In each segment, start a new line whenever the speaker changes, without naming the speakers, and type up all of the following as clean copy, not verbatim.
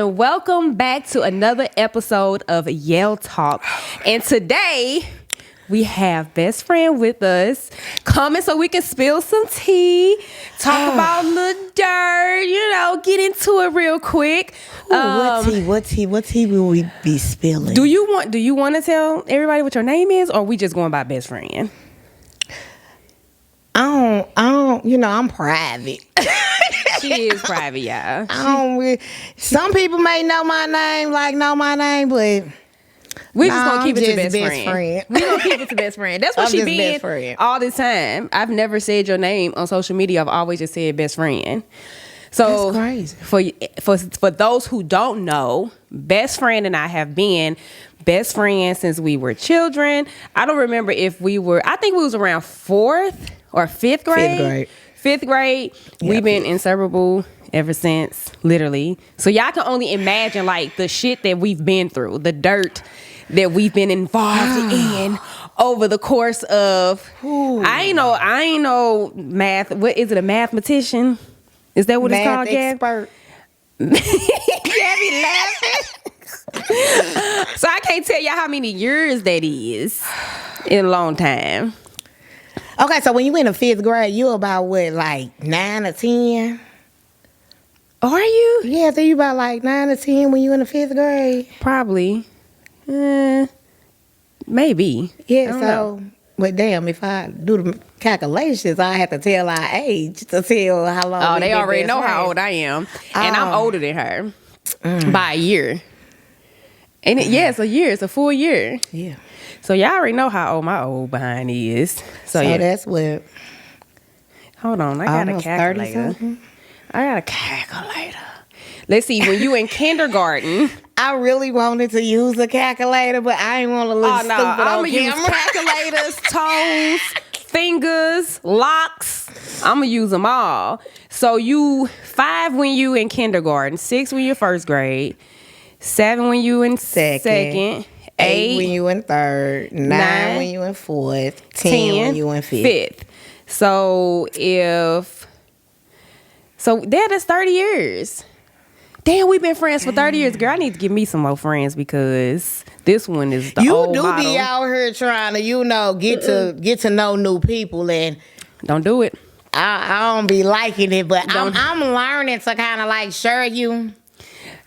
And welcome back to another episode of Yale Talk. And today we have best friend with us coming so we can spill some tea, talk about the dirt, get into it real quick.
What tea will we be spilling?
Do you want to tell everybody what your name is, or are we just going by best friend?
I don't, I'm private.
She is private, yeah.
Some people may know my name, but
we just gonna keep it to best
friend.
friend. We gonna keep it to best friend. That's what
I'm
she
just
been
best friend.
all the time. I've never said your name on social media. I've always just said best friend. So
that's crazy.
For those who don't know, best friend and I have been best friends since we were children. I don't remember if we were. I think we was around 4th or 5th grade. Fifth grade.
Yep.
We've been inseparable ever since, literally. So y'all can only imagine like the shit that we've been through, the dirt that we've been involved in over the course of. I ain't no math. What is it? A mathematician? Is that what it's called, Gab?
Expert.
Gabby laughing. So I can't tell y'all how many years that is in a long time.
Okay, so when you in the 5th grade, you about what, like 9 or 10?
Are you?
Yeah, so you about like 9 or 10 when you in the 5th grade.
Probably. Maybe.
Yeah,
I don't know.
But damn, if I do the calculations, I have to tell our age to tell how long.
Oh,
we
they
been
already
best
know
friends.
how old I am. And I'm older than her by a year. And it's a year. It's a full year.
Yeah.
So y'all already know how old my old behind is.
So
yeah.
that's what.
Hold on. I got a
Almost
calculator.
30-something?
I got a calculator. Let's see. When you in kindergarten.
I really wanted to use a calculator, but I didn't want to look stupid
I'm
on
gonna use
camera.
calculators, toes, fingers, locks. I'm gonna use them all. So you 5 when you in kindergarten, 6 when you're 1st grade, 7 when you in second,
8 when you in 3rd, 9 when you in 4th, 10 when you in 5th.
So that's 30 years. Damn, we've been friends for 30 years. Girl, I need to give me some more friends because this one is the old
You do
model.
be out here trying to, get to know new people, and
Don't do it.
I don't be liking it, but I'm learning to kind of like share you.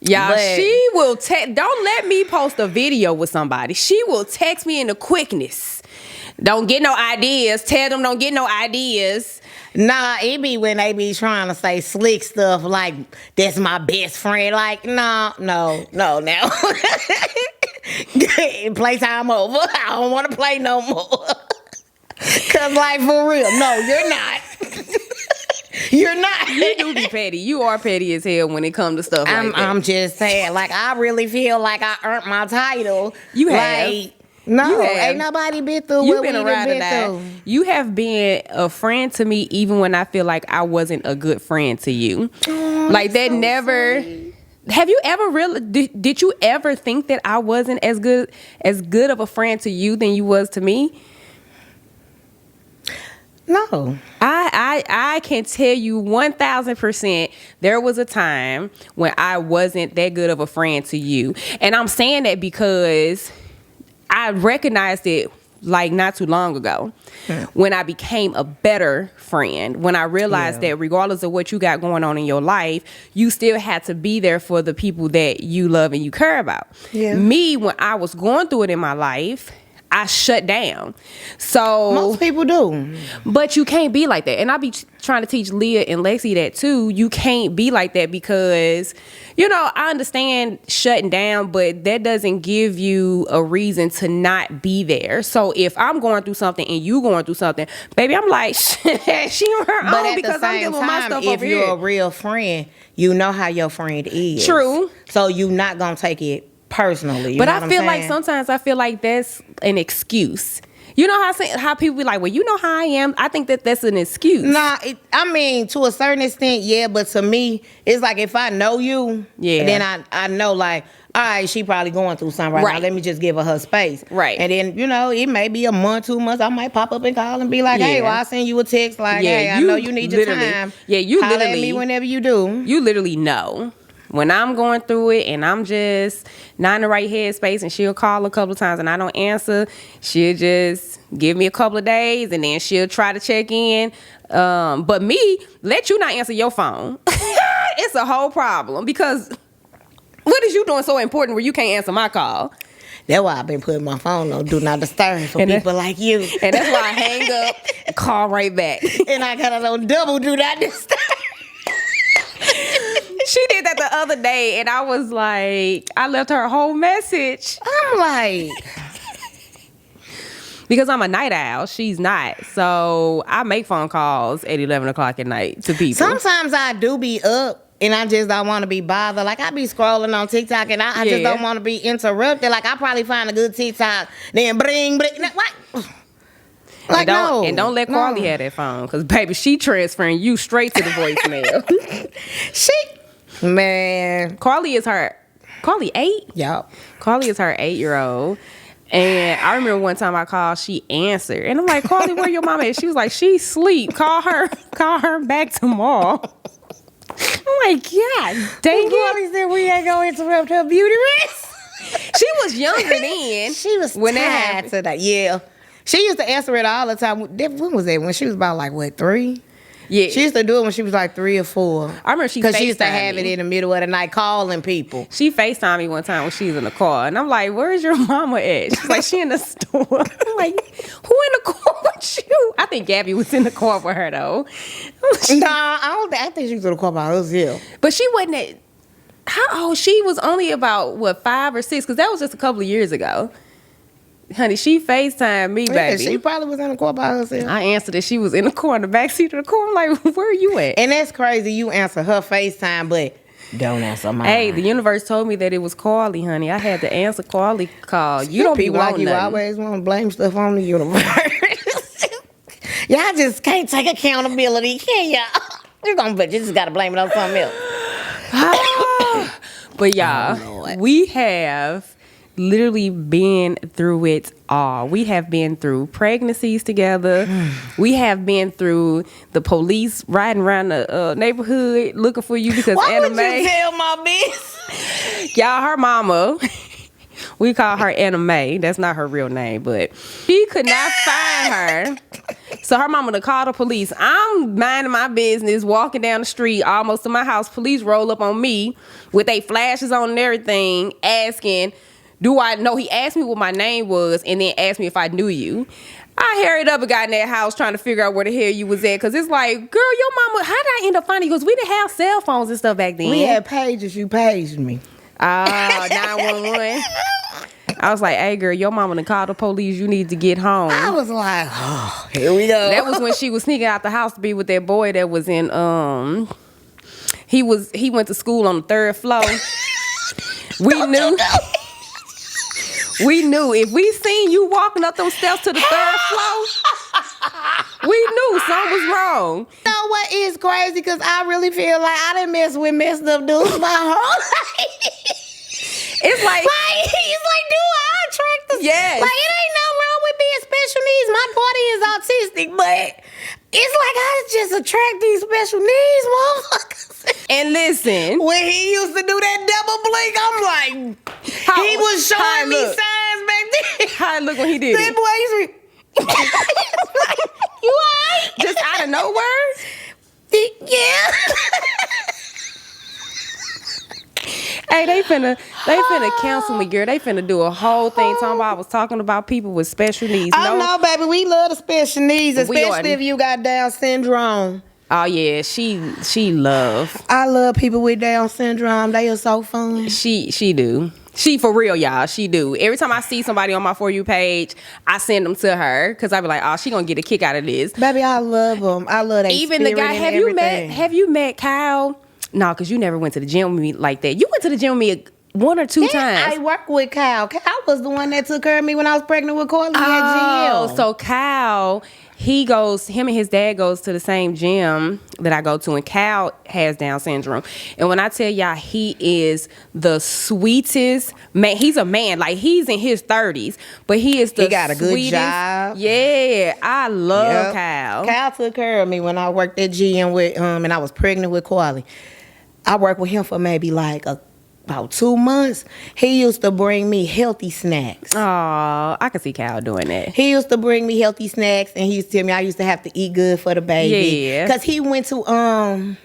Yeah,
But-
she will don't let me post a video with somebody. She will text me in the quickness. Don't get no ideas. Tell them don't get no ideas.
Nah, it be when they be trying to say slick stuff like, that's my best friend. Like, no, now. Playtime over. I don't want to play no more. Cause like, for real, no, you're not. You're not.
You do be petty. You are petty as hell when it comes to stuff like that.
I'm just saying, like, I really feel like I earned my title.
You have.
Like, no,
You have.
ain't nobody been through
You've
what
been
we
around
been
tonight.
through.
You have been a friend to me even when I feel like I wasn't a good friend to you. Like that
so
never.
sweet.
Have you ever really? Did you ever think that I wasn't as good of a friend to you than you was to me?
No.
I can tell you 1,000% there was a time when I wasn't that good of a friend to you. And I'm saying that because I recognized it like not too long ago when I became a better friend, when I realized that regardless of what you got going on in your life, you still had to be there for the people that you love and you care about.
Yeah.
Me, when I was going through it in my life, I shut down. So
Most people do.
but you can't be like that. And I be trying to teach Leah and Lexi that too. You can't be like that because, I understand shutting down, but that doesn't give you a reason to not be there. So if I'm going through something and you going through something, baby, I'm like, she on her
But
own
at
because
the
I'm
same
dealing with my
time,
stuff
if
over
you're
here.
a real friend, you know how your friend is.
True.
So you're not going to take it personally.
But I feel like sometimes that's an excuse. You know how people be like, well, you know how I am. I think that's an excuse.
Nah, to a certain extent, yeah. But to me, it's like if I know you, then I know like, all right, she probably going through something right now. Let me just give her space.
Right.
And then, it may be a month, 2 months. I might pop up and call and be like, hey, well, I send you a text like, hey, I know you need your time.
Yeah, you
Holler
literally.
at me whenever you do.
You literally know. when I'm going through it and I'm just not in the right headspace, and she'll call a couple of times and I don't answer, she'll just give me a couple of days and then she'll try to check in. But me, let you not answer your phone. It's a whole problem, because what is you doing so important where you can't answer my call?
That's why I've been putting my phone on Do Not Disturb for people like you.
And that's why I hang up and call right back.
And I got it on double Do Not Disturb.
She did that the other day, and I was like, I left her a whole message.
I'm like...
Because I'm a night owl, she's not. So I make phone calls at 11 o'clock at night to people.
Sometimes I do be up. And I just don't want to be bothered. Like, I be scrolling on TikTok, and I just don't want to be interrupted. Like, I probably find a good TikTok, then bring. What? Like, no.
And don't let Carly have that phone, because, baby, she transferring you straight to the voicemail.
Man.
Carly 8?
Yup.
Carly is her 8-year-old. And I remember one time I called, she answered. And I'm like, Carly, where your mama is? She was like, she's asleep. Call her back tomorrow. I'm like, God dang it.
Carly said we ain't going to interrupt her beauty rest.
She was younger then.
She was tired today. Yeah. She used to answer it all the time. When was that? When she was about, like, what, 3?
Yeah.
She used to do it when she was like 3 or 4.
I remember
because she used to have it in the middle of the night calling people.
She FaceTimed me one time when she was in the car, and I'm like, "Where's your mama at?" She's like, "She in the store." I'm like, "Who in the car with you?" I think Gabby was in the car with her though.
Nah, I think she was in the car by herself.
But she wasn't at. How old? She was only about 5 or 6, because that was just a couple of years ago. Honey, she FaceTimed me, baby.
She probably was in the car by herself.
I answered it. She was in the car, in the backseat of the car. I'm like, where are you at?
And that's crazy. You answer her FaceTime, but don't answer mine.
Hey, the universe told me that it was Carly, honey. I had to answer Carly call. You don't be wanting
you
nothing.
always want to blame stuff on the universe. Y'all just can't take accountability, can y'all? You just got to blame it on something else.
But y'all, we have literally been through it all. We have been through pregnancies together. We have been through the police riding around the neighborhood looking for you because
Why
Anna
would
Mae.
you tell my business?
Y'all, her mama, we call her Anna Mae. That's not her real name, but she could not find her. So her mama to call the police. I'm minding my business, walking down the street, almost to my house. Police roll up on me with their flashes on and everything, asking, do I know? He asked me what my name was and then asked me if I knew you. I hurried up and got in that house trying to figure out where the hell you was at. Because it's like, girl, your mama, how did I end up finding you? Because we didn't have cell phones and stuff back then.
We had pages. You paged me.
911. I was like, hey, girl, your mama done called the police. You need to get home.
I was like, oh, here we go.
That was when she was sneaking out the house to be with that boy that was in, he went to school on the 3rd floor. We knew if we seen you walking up those steps to the 3rd floor, we knew something was wrong.
You know what is crazy? Because I really feel like I done messed with messed up dudes my whole life.
It's like
he's like, do I attract this?
Yes.
Like, it ain't nothing wrong with being special needs. My daughter is autistic, but it's like I just attract these special needs motherfuckers.
And listen,
when he used to do that double blink, I'm like, he was showing me signs back then.
How it look when he did
that
it?
boy used to be, you alright?
Just out of nowhere?
Yeah.
Hey, they finna cancel me, girl. They finna do a whole thing talking about I was talking about people with special needs.
Oh no, baby, we love the special needs, especially if you got Down syndrome.
Oh yeah, she love.
I love people with Down syndrome. They are so fun.
She do. She for real, y'all. She do. Every time I see somebody on my For You page, I send them to her because I be like, oh, she gonna get a kick out of this.
Baby, I love them. I love that.
Even the guy. Have you met Kyle? No, because you never went to the gym with me like that. You went to the gym with me 1 or 2 times.
I worked with Kyle. Kyle was the one that took care of me when I was pregnant with Carly at GM.
So Kyle, him and his dad goes to the same gym that I go to, and Kyle has Down syndrome. And when I tell y'all, he is the sweetest man. He's a man, like he's in his 30s, but he is the
He got a good
sweetest.
job.
Yeah, I love Kyle.
Kyle took care of me when I worked at GM with and I was pregnant with Carly. I worked with him for maybe like about 2 months. He used to bring me healthy snacks.
Oh, I can see Cal doing that.
He used to bring me healthy snacks, and he used to tell me I used to have to eat good for the baby.
Yeah.
Because he went to,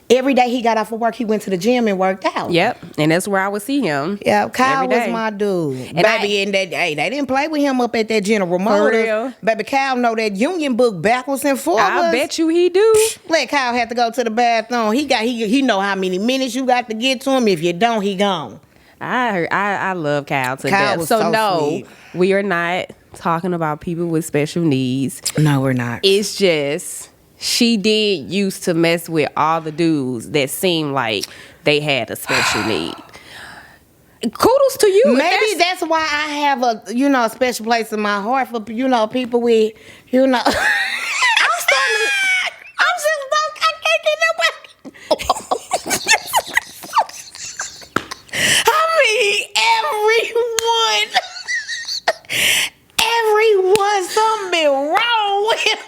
every day he got off of work, he went to the gym and worked out.
Yep, and that's where I would see him.
Yeah, Kyle
every
was
day.
my dude.
And
Baby, and that, hey, they didn't play with him up at that General Motors.
real?
Baby, Kyle know that Union book backwards and forwards.
I bet you he do.
Let Kyle have to go to the bathroom. He know how many minutes you got to get to him. If you don't, he gone.
I love Kyle to
Kyle
death.
was
So
so
no,
sweet.
we are not talking about people with special needs.
No, we're not.
It's just she did used to mess with all the dudes that seemed like they had a special need. Kudos to you. if
Maybe that's why I have a a special place in my heart for people with I'm starting to, I'm just broke. I can't get nobody. everyone, something been wrong with him.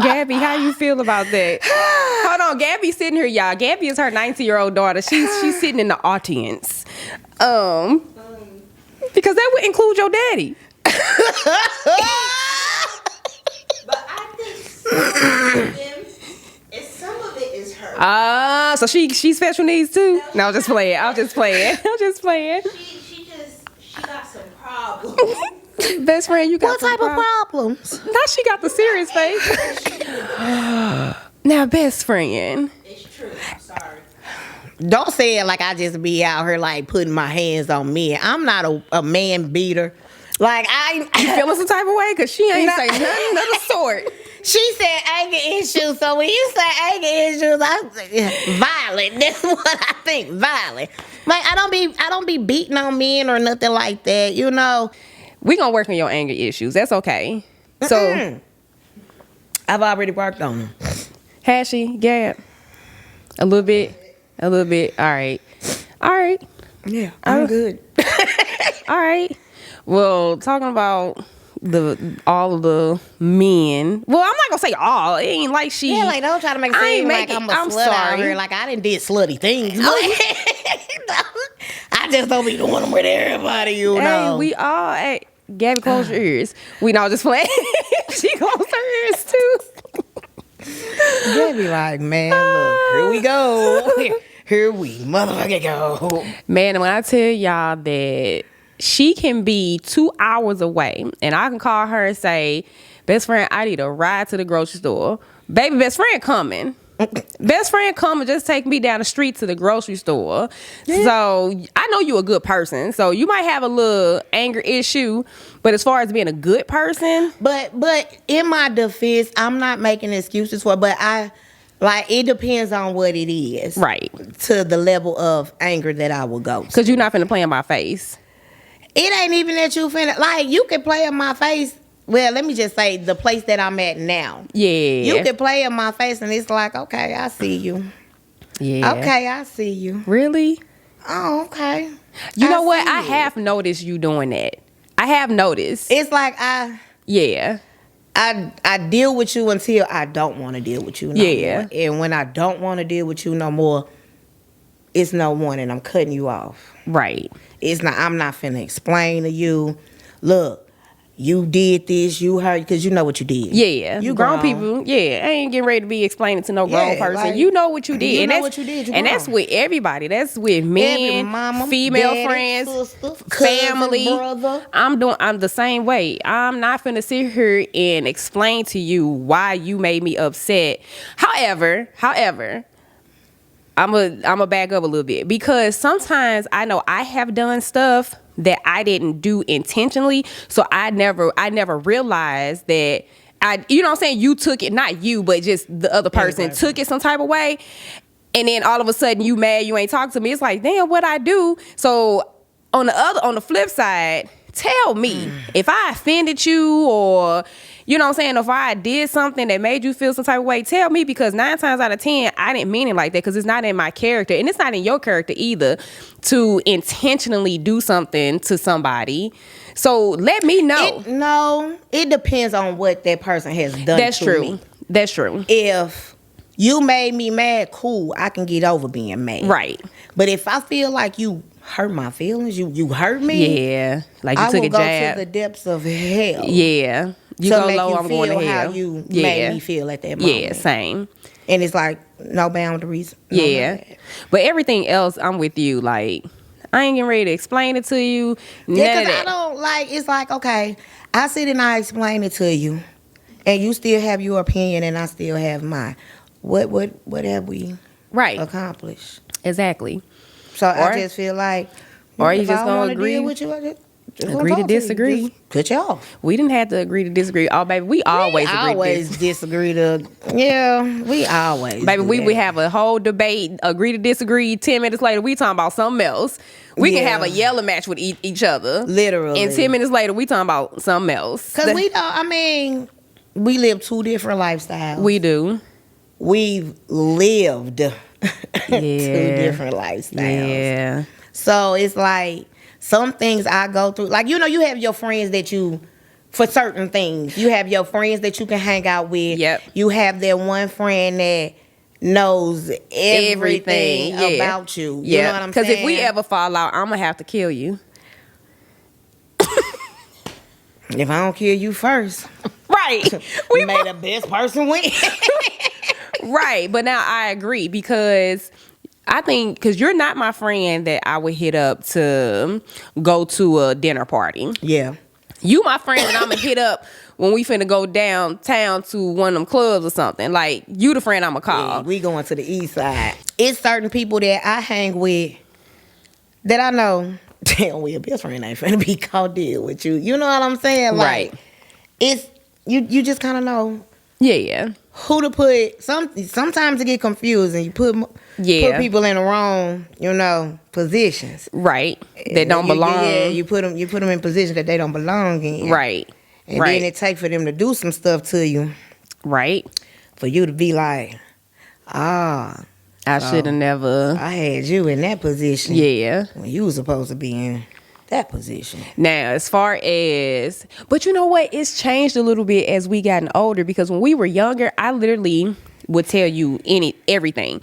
Gabby, how you feel about that? Hold on, Gabby's sitting here, y'all. Gabby is her 19-year-old daughter. She's sitting in the audience. Because that would include your daddy.
But I think some of it is her.
So she special needs too? No, I'm just playing. I'm just playing.
She got some problems.
Best friend, you got
What
some
type of
problems?
problems?
Now she got the serious face. Now, best friend.
It's true. I'm sorry.
Don't say it like I just be out here like putting my hands on men. I'm not a man beater. Like
You feeling some type of way? Because she ain't
No.
say nothing of the sort.
She said anger issues, so when you say anger issues, violent. That's what I think, violent. Like I don't be beating on men or nothing like that,
We gonna work on your anger issues. That's okay. So,
I've already worked on them.
has she, Gab? A little bit. All right.
Yeah, I'm good.
All right. Well, talking about all of the men. Well, I'm not gonna say all. It ain't like she.
Yeah, like don't try to make it
I ain't
seem like
making-
I'm a
I'm
slut out
sorry.
here. Like I done did slutty things. But I just don't be doing them with everybody,
Hey, we all. Hey, Gabby, close your ears. We not just playing. She closed her ears too.
They be like, man, look, here we go. Here we motherfucking go.
Man, when I tell y'all that she can be 2 hours away and I can call her and say, best friend, I need a ride to the grocery store. Baby, best friend coming. Best friend come and just take me down the street to the grocery store. Yeah. So I know you a good person. So you might have a little anger issue, but as far as being a good person,
But in my defense, I'm not making excuses for it, but it depends on what it is.
right?
To the level of anger that I will go to.
Because you're not finna play in my face.
It ain't even that you finna, like, you can play in my face. Well, let me just say the place that I'm at now.
Yeah,
You can play in my face and it's like, okay, I see you.
yeah.
Okay, I see you.
Really?
Oh, okay.
You know what?
see
I
you.
have noticed you doing that. I have noticed.
It's like
Yeah.
I deal with you until I don't want to deal with you no
Yeah.
more. And when I don't want to deal with you no more, it's no one and I'm cutting you off.
Right.
I'm not finna explain to you, look, you did this, you heard, because you know what you did.
Yeah.
You
grown
grown.
people, yeah, I ain't getting ready to be explaining to no grown
Yeah,
person.
like,
You know what you did.
you
and
know
that's,
what you did, you
and that's
grown.
with everybody. That's with men,
Every mama,
female
daddy,
friends,
sister, cousin,
family.
brother.
I'm the same way. I'm not finna sit here and explain to you why you made me upset. However, I'm a back up a little bit because sometimes I know I have done stuff that I didn't do intentionally, so I never realized that you know what I'm saying, you took it, not you, but just the other person took it some type of way, and then all of a sudden you mad, you ain't talking to me. It's like, damn, what I do? So on the flip side, tell me if I offended you or, you know what I'm saying, if I did something that made you feel some type of way, tell me, because 9 times out of 10, I didn't mean it like that, because it's not in my character, and it's not in your character either to intentionally do something to somebody. So let me know.
It depends on what that person has done
That's
to
true.
me.
That's true.
If You made me mad, cool. I can get over being mad.
Right.
But if I feel like you hurt my feelings, you hurt me.
Yeah. Like you
I
took
will
a
go
jab.
to the depths of hell.
Yeah. You
to
go
make
low,
you
I'm
feel
going to hell.
how you
yeah.
made me feel at that moment.
Yeah, same.
And it's like no boundaries. No
Yeah.
none of that.
But everything else, I'm with you. Like, I ain't getting ready to explain it to you. None
Yeah,
of
because I
that.
don't like. It's like, okay, I sit and I explain it to you, and you still have your opinion, and I still have mine. What have we
Right.
accomplished?
Exactly.
So
Or-
I just feel like,
or you
if
just
I
gonna
wanna
agree-
deal with you, I just
agree
gonna
to
talk you.
disagree.
Just cut you off.
We didn't have to agree to disagree. Oh, baby, we always agree to
always disagree to. Yeah, we always.
Baby,
do
we
that.
would have a whole debate, agree to disagree. 10 minutes later, we talking about something else. We can
Yeah.
have a yelling match with each other.
Literally.
And 10 minutes later, we talking about something else.
Cause we don't. I mean, we live two different lifestyles.
We do.
We've lived two
Yeah.
different lifestyles.
Yeah.
So it's like some things I go through. Like, you know, you have your friends that you, for certain things, you have your friends that you can hang out with.
Yep.
You have that one friend that knows everything
yeah.
about you. You know what I'm saying?
Because if we ever fall out, I'm going to have to kill you.
If I don't kill you first,
Right.
we made the best person win.
Right. But now I agree because I think, because you're not my friend that I would hit up to go to a dinner party.
Yeah.
You my friend that I'm going to hit up when we finna go downtown to one of them clubs or something. Like, you the friend I'm going to call.
Yeah, we going to the east side. It's certain people that I hang with that I know, damn, we a best friend ain't finna be caught deal with you. You know what I'm saying? Like,
Right.
it's, you just kind of know
Yeah.
who to put. Sometimes it get confusing. You put people in the wrong, positions.
Right. That don't belong.
Yeah, you put them in positions that they don't belong in.
Right.
And
right.
then it take for them to do some stuff to you,
Right.
for you to be like,
I should have never.
I had you in that position.
Yeah.
When you was supposed to be in that position.
Now, as far as, but you know what? It's changed a little bit as we gotten older, because when we were younger, I literally would tell you everything.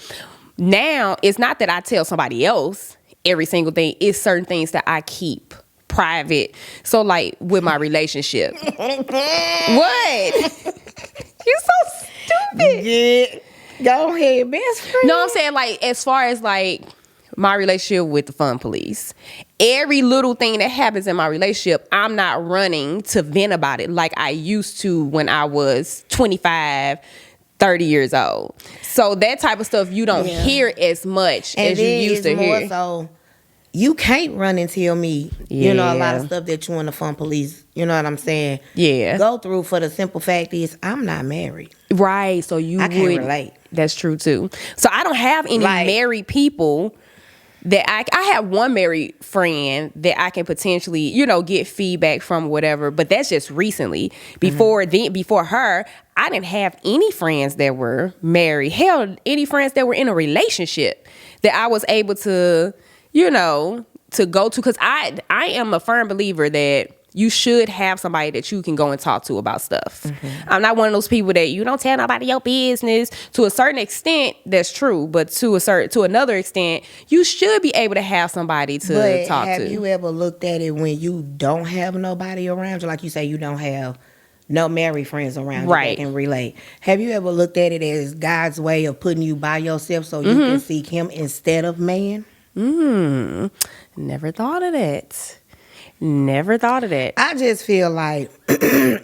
Now, it's not that I tell somebody else every single thing. It's certain things that I keep private. So, like, with my relationship. What? You're so stupid.
Yeah. Go ahead, best friend.
No, I'm saying, like, as far as, like, my relationship with the fun police, every little thing that happens in my relationship, I'm not running to vent about it like I used to when I was 25, 30 years old. So that type of stuff you don't hear as much
And
as you
then
used to
it's more
hear.
so, you can't run and tell me, a lot
Yeah.
of stuff that you and the fun police, you know what I'm saying?
Yeah.
Go through, for the simple fact is, I'm not married.
Right. So you
I can't
would
relate.
That's true too. So I don't have any
Like-
married people that I have one married friend that I can potentially, get feedback from, whatever, but that's just recently. Before her, I didn't have any friends that were married. Hell, any friends that were in a relationship that I was able to, to go to, because I am a firm believer that you should have somebody that you can go and talk to about stuff. I'm not one of those people that you don't tell nobody your business. To a certain extent, that's true, but to another extent, you should be able to have somebody to
But
talk
have
to.
you ever looked at it when you don't have nobody around you? Like you say, you don't have no married friends around you
Right.
that can relate. Have you ever looked at it as God's way of putting you by yourself so you
Mm-hmm.
can seek him instead of man?
Never thought of that. Never thought of that.
I just feel like,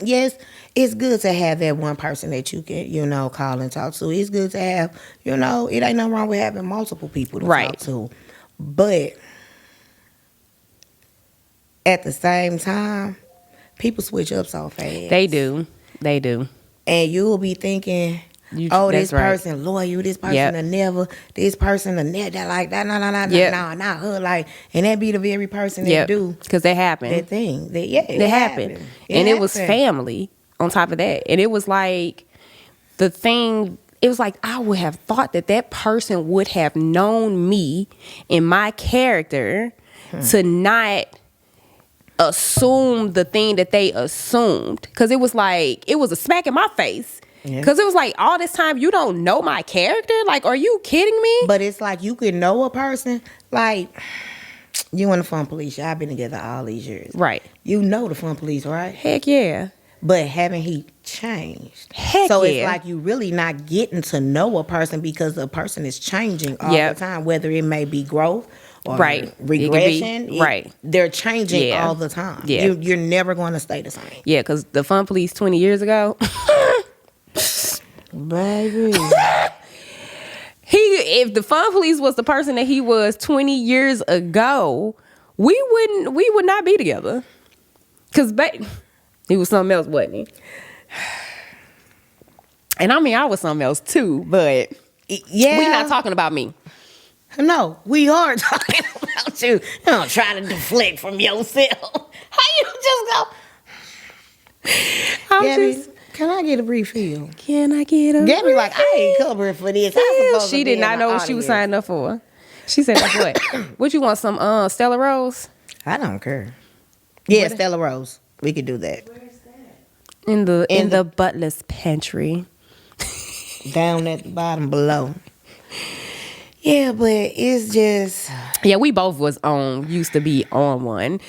yes, it's good to have that one person that you can, call and talk to. It's good to have, it ain't nothing wrong with having multiple people to
Right.
talk to. But at the same time, people switch up so fast.
They do.
And you'll be thinking, this
that's right.
person loyal, this person
Yep.
will never, this person will never, that like that,
Yep.
no, not her, like, and that be the very person that
Yeah,
do
because that happened.
that thing. It
happened. And it was
happened.
family on top of that. And it was like the thing, it was like I would have thought that person would have known me and my character to not assume the thing that they assumed. Because it was like, it was a smack in my face
Yeah.
Because it was like, all this time you don't know my character? Like, are you kidding me?
But it's like you can know a person, like you and the Fun Police. Y'all been together all these years.
Right.
You know the Fun Police, right?
Heck yeah.
But haven't he changed?
Heck
so
yeah.
it's like you really not getting to know a person because the person is changing all
Yep.
the time, whether it may be growth or
Right. It could be-
regression.
right.
They're changing
Yeah.
all the time.
Yeah.
You're never going to stay the same.
Yeah, because the Fun Police 20 years ago,
Baby.
if the Fun Police was the person that he was 20 years ago, we would not be together. Because he was something else, wasn't he? And I mean, I was something else too, but
Yeah.
we're not talking about me.
No, we are talking about you. You don't try to deflect from yourself. How you just go?
I'm
Gabby,
just,
can I get a refill?
can I get a
Gabby like, I ain't covered for this. I'm
refill?
supposed to
She
be
did
in
not
the
know what she was
audience.
signing up for. She said, what? What you want, some Stella Rose?
I don't care. Yeah, Stella Rose. We could do that.
Where's that?
In the
In the-
butler's pantry.
Down at the bottom below. Yeah, but it's just
Yeah, we both used to be on one.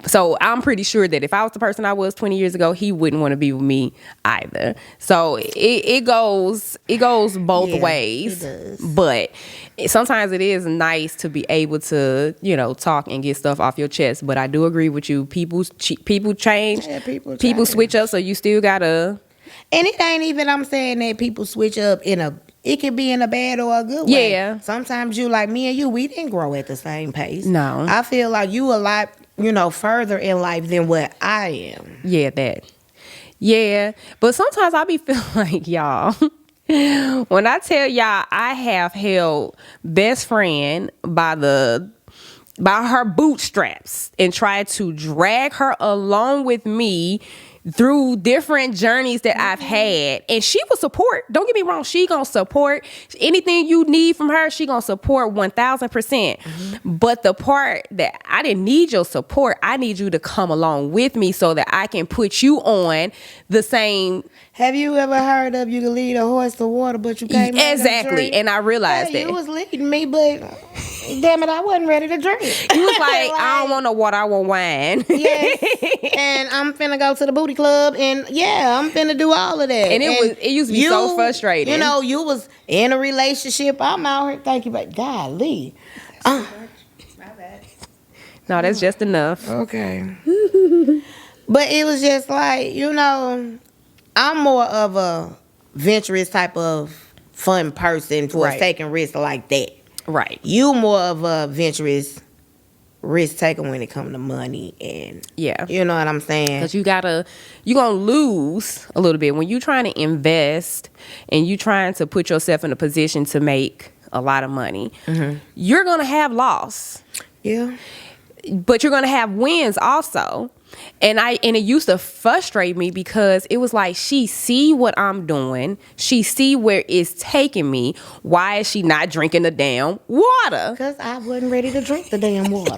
So I'm pretty sure that if I was the person I was 20 years ago, he wouldn't want to be with me either. So it goes both
Yeah,
ways.
it does.
But sometimes it is nice to be able to, talk and get stuff off your chest. But I do agree with you. People change.
Yeah, people
People
change.
switch up, so you still gotta.
and it ain't even I'm saying that people switch up it can be in a bad or a good way.
Yeah.
Sometimes you like me and you, we didn't grow at the same pace.
No.
I feel like you a lot, further in life than what I am.
Yeah, that. Yeah. But sometimes I be feeling like, y'all, when I tell y'all I have held best friend by her bootstraps and tried to drag her along with me through different journeys that I've had, and she will support. Don't get me wrong, she gonna support anything you need from her. She gonna support 1,000%. But the part that I didn't need your support, I need you to come along with me so that I can put you on the same.
Have you ever heard of you can lead a horse to water, but you can't make him
Exactly,
drink?
and I realized
Yeah,
that.
you was leading me, but damn it, I wasn't ready to drink.
You was like, I don't want no water, I want wine.
Yes, and I'm finna go to the booty club, and yeah, I'm finna do all of that.
And it used to be so frustrating.
You was in a relationship. I'm out here. Thank you, but golly.
My bad.
No, that's just enough.
Okay. But it was just like, I'm more of a venturous type of fun person for
Right.
taking risks like that.
Right.
You more of a venturous risk taker when it comes to money and
Yeah.
you know what I'm saying?
Because you're gonna lose a little bit when you trying to invest and you trying to put yourself in a position to make a lot of money. You're gonna have loss,
Yeah.
but you're gonna have wins also. And it used to frustrate me because it was like, she see what I'm doing, she see where it's taking me. Why is she not drinking the damn water?
Because I wasn't ready to drink the damn water.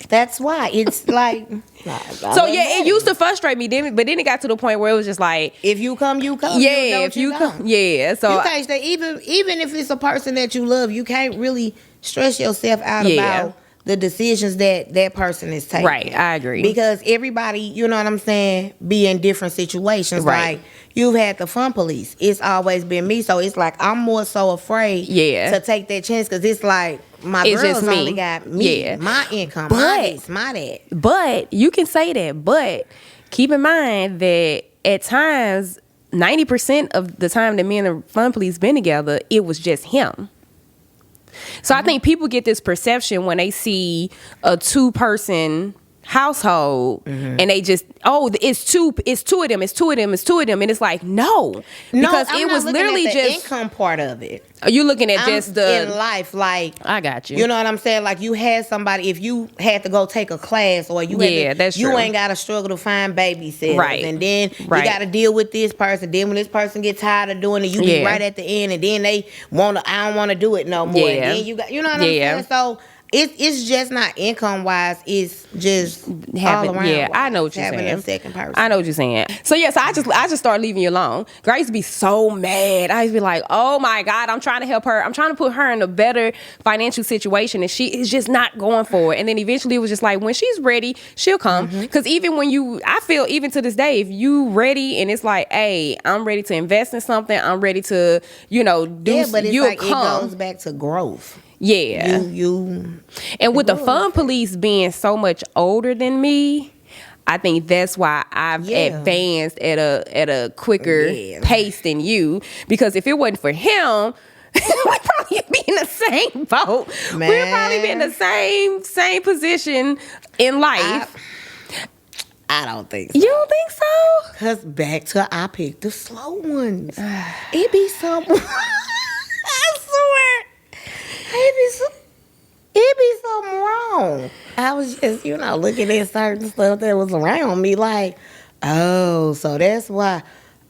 That's why. It's like
So yeah, it used to frustrate me, but then it got to the point where it was just like,
if you come, you come.
yeah, if you come, yeah. So
You can't stay even if it's a person that you love, you can't really stress yourself out
Yeah.
about the decisions that person is taking.
Right, I agree.
Because everybody, you know what I'm saying, be in different situations.
Right.
Like you've had the Fun Police. It's always been me. So it's like I'm more so afraid to take that chance because it's like my
It's
girls
just me.
only got me,
Yeah.
my income,
But-
my this, my that.
But you can say that, but keep in mind that at times 90% of the time that me and the Fun Police been together, it was just him. So I think people get this perception when they see a 2-person household and they just, it's two of them, and it's like, no, because
I'm
it
not
was
looking
literally
at the
just
income part of it.
you looking at
I'm
just
in
the
life, like
I got you.
You know what I'm saying? Like you had somebody, if you had to go take a class or you had
Yeah,
to,
that's
you
true.
ain't got to struggle to find babysitters.
Right.
And then
Right.
you got to deal with this person. Then when this person gets tired of doing it, you be
Yeah.
right at the end and then they want to, I don't want to do it no more.
Yeah.
And then you know what I'm
Yeah.
saying? So It's just not income wise. It's just
Having,
all around.
yeah, I know what you're
having
saying.
a second person.
I know what you're saying. So yeah, so I just started leaving you alone. Girl, I used to be so mad. I used to be like, oh my God, I'm trying to help her. I'm trying to put her in a better financial situation, and she is just not going for it. And then eventually it was just like, when she's ready, she'll come. Because even when I feel even to this day, if you ready and it's like, hey, I'm ready to invest in something, I'm ready to, do.
Yeah, but it's
you'll
like
come.
it goes back to growth.
Yeah.
You
And with the fun police being so much older than me, I think that's why I've advanced at a quicker pace than you. Because if it wasn't for him, we'd probably be in the same boat.
Man.
We'd probably be in the same position in life.
I don't think so.
You don't think so?
Cause back to I picked the slow ones. It be some. I swear. It be something wrong. I was just, looking at certain stuff that was around me like, oh, so that's why.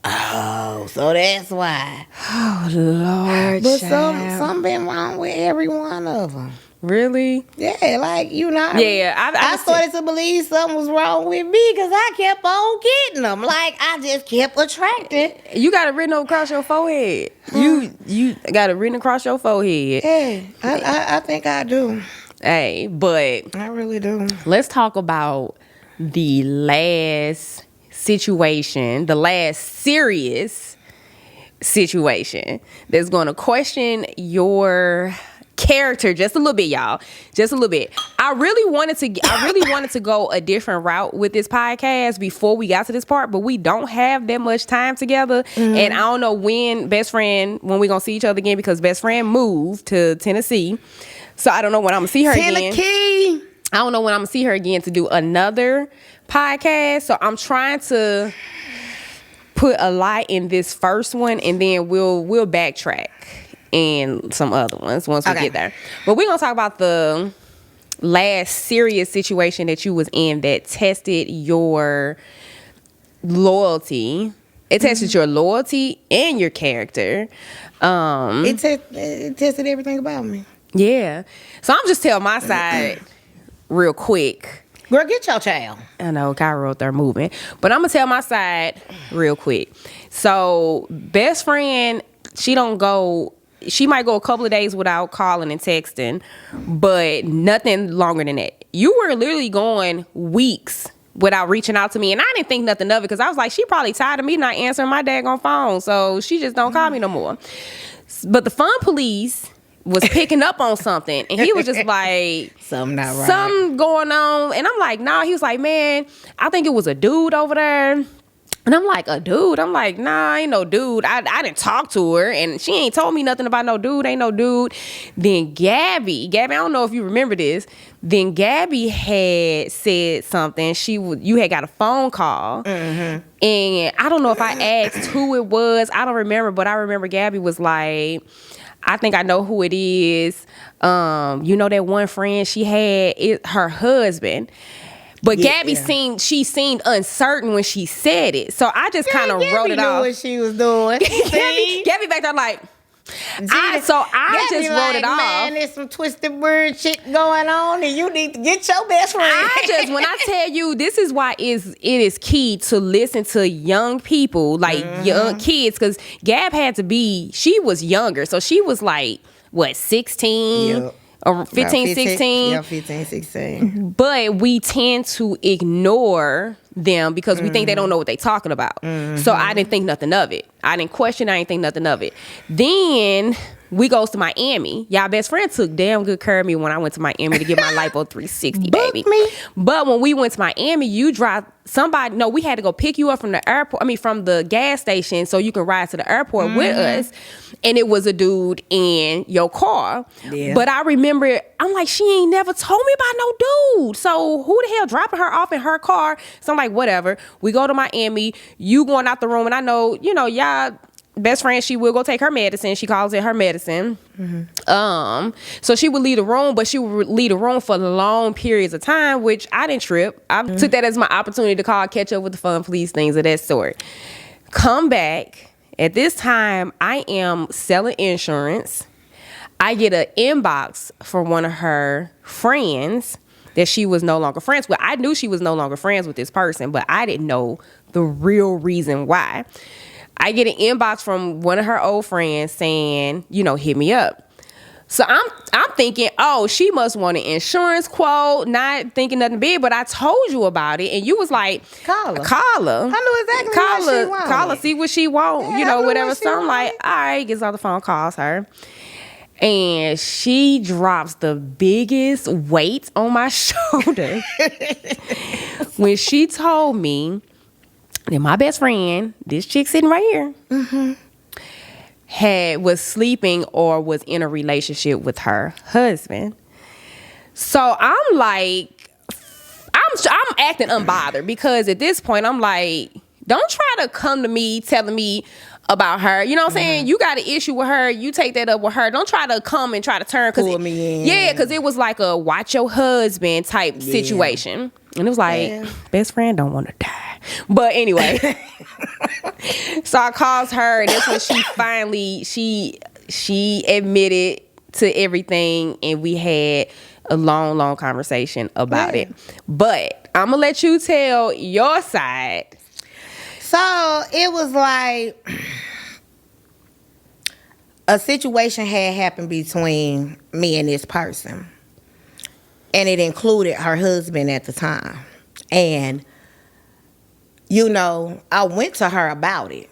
Oh, so that's why.
Oh, Lord.
But
child.
something been wrong with every one of them.
Really?
Yeah, like,
Yeah,
I started to believe something was wrong with me because I kept on getting them. Like, I just kept attracting.
You got it written across your forehead. You got it written across your forehead.
Yeah, I think I do.
Hey, but
I really do.
let's talk about the last situation, the last serious situation that's going to question your character just a little bit, y'all. Just a little bit. I really wanted to go a different route with this podcast before we got to this part, but we don't have that much time together. And I don't know when we're gonna see each other again, because best friend moved to Tennessee. So I don't know when I'm gonna see her again.
Tennessee.
I don't know when I'm gonna see her again to do another podcast. So I'm trying to put a lot in this first one, and then we'll backtrack and some other ones once we get there. But we're gonna talk about the last serious situation that you was in that tested your loyalty. It tested your loyalty and your character.
It tested everything about me.
Yeah. So I'm just telling my side real quick.
Girl, get your child.
I know Cairo out there moving, but I'm gonna tell my side real quick. So best friend, she might go a couple of days without calling and texting, but nothing longer than that. You were literally going weeks without reaching out to me, and I didn't think nothing of it because I was like, she probably tired of me not answering my daggone phone, so she just don't call me no more. But the fun police was picking up on something, and he was just like,
something not right.
something going on. And I'm like, nah. He was like, man, I think it was a dude over there. And I'm like, a dude? I'm like, nah, ain't no dude. I didn't talk to her, and she ain't told me nothing about no dude. Ain't no dude. Then Gabby, I don't know if you remember this. Then Gabby had said something. You had got a phone call, and I don't know if I asked who it was. I don't remember, but I remember Gabby was like, I think I know who it is. That one friend she had, her husband. But Gabby seemed uncertain when she said it. So I just kind of wrote it off.
Gabby knew what she was doing.
Gabby back there like, I just wrote it off.
Man, there's some twisted word shit going on, and you need to get your best friend.
When I tell you, this is why it is key to listen to young people, like young kids, because Gab she was younger. So she was like, what, 16?
Yep.
Or 15, 16.
Yeah, 15, 16.
But we tend to ignore them because we think they don't know what they're talking about. So I didn't think nothing of it. I didn't question. I didn't think nothing of it. Then we goes to Miami. Y'all best friend took damn good care of me when I went to Miami to get my Lipo 360, baby. But when we went to Miami, we had to go pick you up from the airport. From the gas station so you can ride to the airport with us. And it was a dude in your car. Yeah. But I remember, I'm like, she ain't never told me about no dude. So who the hell dropping her off in her car? So I'm like, whatever. We go to Miami. You going out the room. And I know, y'all best friend, she will go take her medicine. She calls it her medicine. So she would leave the room, but she would leave the room for long periods of time, which I didn't trip. I took that as my opportunity to catch up with the fun police, things of that sort. Come back. At this time, I am selling insurance. I get an inbox from one of her friends that she was no longer friends with. I knew she was no longer friends with this person, but I didn't know the real reason why. I get an inbox from one of her old friends saying, hit me up. So I'm thinking, oh, she must want an insurance quote, not thinking nothing big, but I told you about it, and you was like,
Call her.
I
knew exactly what she wanted.
Call her, see what she want,
Yeah, I knew
whatever.
what she
So I'm like,
wanted.
all right, gets on the phone, calls her. And she drops the biggest weight on my shoulder when she told me that my best friend, this chick sitting right here, was sleeping or was in a relationship with her husband. So I'm like, I'm acting unbothered because at this point I'm like, don't try to come to me telling me about her. You know what I'm saying? You got an issue with her. You take that up with her. Don't try to come and try to turn.
Pull me in.
Yeah, because it was like a watch your husband type situation. And it was like, best friend don't want to die. But anyway. So I called her, and that's when she finally, she admitted to everything, and we had a long conversation about it. But I'm going to let you tell your side.
So it was like a situation had happened between me and this person. And it included her husband at the time. And, I went to her about it.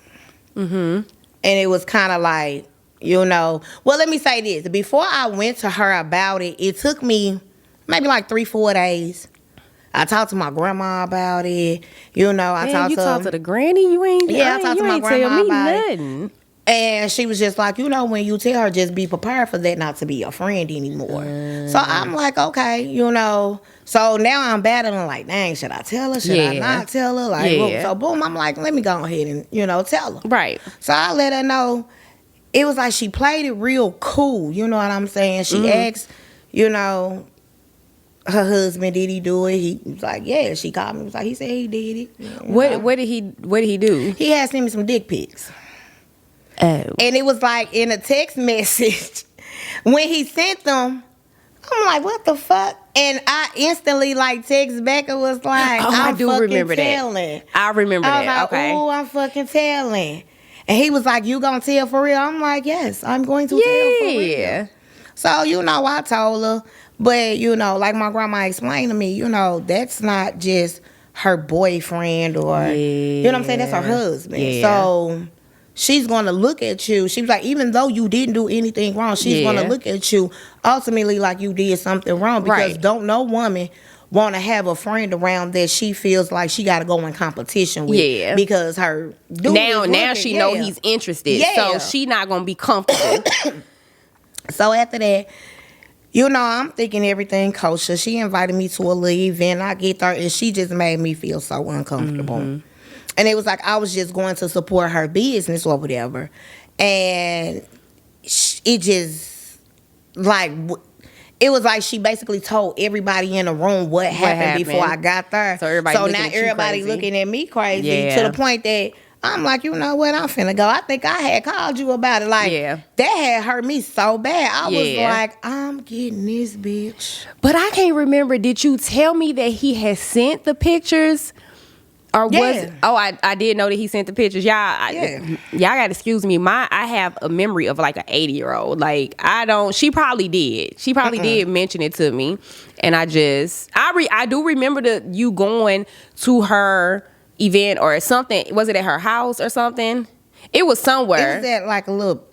And it was kind of like, well, let me say this. Before I went to her about it, it took me maybe like 3-4 days. I talked to my grandma about it.
You talked to the granny?
I talked to my grandma about
nothing.
it. And she was just like, when you tell her, just be prepared for that not to be your friend anymore. So I'm like, okay, So now I'm battling like, dang, should I tell her? Should I not tell her? Like, boom. So boom, I'm like, let me go ahead and, tell her.
Right.
So I let her know. It was like she played it real cool. You know what I'm saying? She asked, her husband, did he do it? He was like, yeah. She called me. He was like, he said he did it.
What did he do?
He had sent me some dick pics.
Oh.
And it was like in a text message. When he sent them, I'm like, what the fuck? And I instantly text back and was like,
I do
fucking
remember
telling.
that. I remember
I was
that.
like,
Okay.
ooh, I'm fucking telling. And he was like, you gonna tell for real? I'm like, yes, I'm going to tell for real. So, I told her. But, like my grandma explained to me, that's not just her boyfriend or, you know what I'm saying? That's her husband.
Yeah.
So she's going to look at you. She was like, even though you didn't do anything wrong, she's going to look at you ultimately like you did something wrong. Because don't no woman want to have a friend around that she feels like she got to go in competition with.
Yeah.
Because her dude
now she know he's interested.
Yeah.
So she not going to be comfortable.
So after that, I'm thinking everything kosher. She invited me to a little event. I get there, and she just made me feel so uncomfortable. And it was like I was just going to support her business or whatever. And it just, it was like she basically told everybody in the room what happened before I got there.
So everybody
now everybody
crazy.
looking at me crazy to the point that I'm like, you know what? I'm finna go. I think I had called you about it. That had hurt me so bad. I was like, I'm getting this bitch.
But I can't remember. Did you tell me that he had sent the pictures? Or was I did know that he sent the pictures. Y'all gotta excuse me. I have a memory of like an 80-year-old. She probably did. She probably did mention it to me. And I do remember you going to her event or something. Was it at her house or something? It was somewhere.
It was at a little,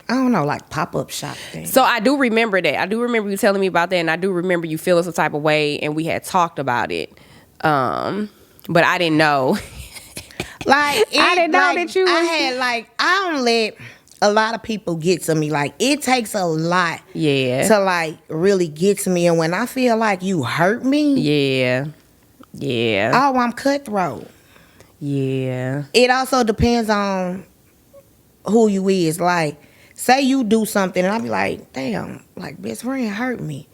I don't know, pop-up shop thing.
So I do remember that. I do remember you telling me about that, and I do remember you feeling some type of way, and we had talked about it. But I didn't know.
I didn't know
that you.
I had I don't let a lot of people get to me. It takes a lot. To really get to me, and when I feel like you hurt me. Oh, I'm cutthroat.
Yeah.
It also depends on who you is. Say you do something and I'll be like, damn, best friend hurt me.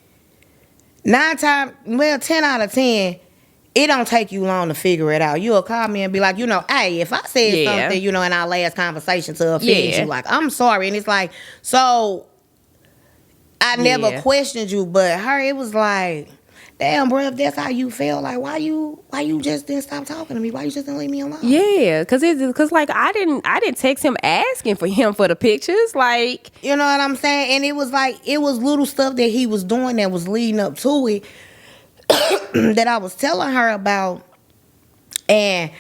10 out of 10, it don't take you long to figure it out. You'll call me and be like, hey, if I said something, in our last conversation to offend you, I'm sorry. And it's so I never
Yeah.
questioned you, but her, it was like, damn, bro, if that's how you feel, like, why you just didn't stop talking to me? Why you just didn't leave me alone?
Yeah, cause like I didn't text him asking for him for the pictures. Like,
You know what I'm saying? And it was like, it was little stuff that he was doing that was leading up to it that I was telling her about. And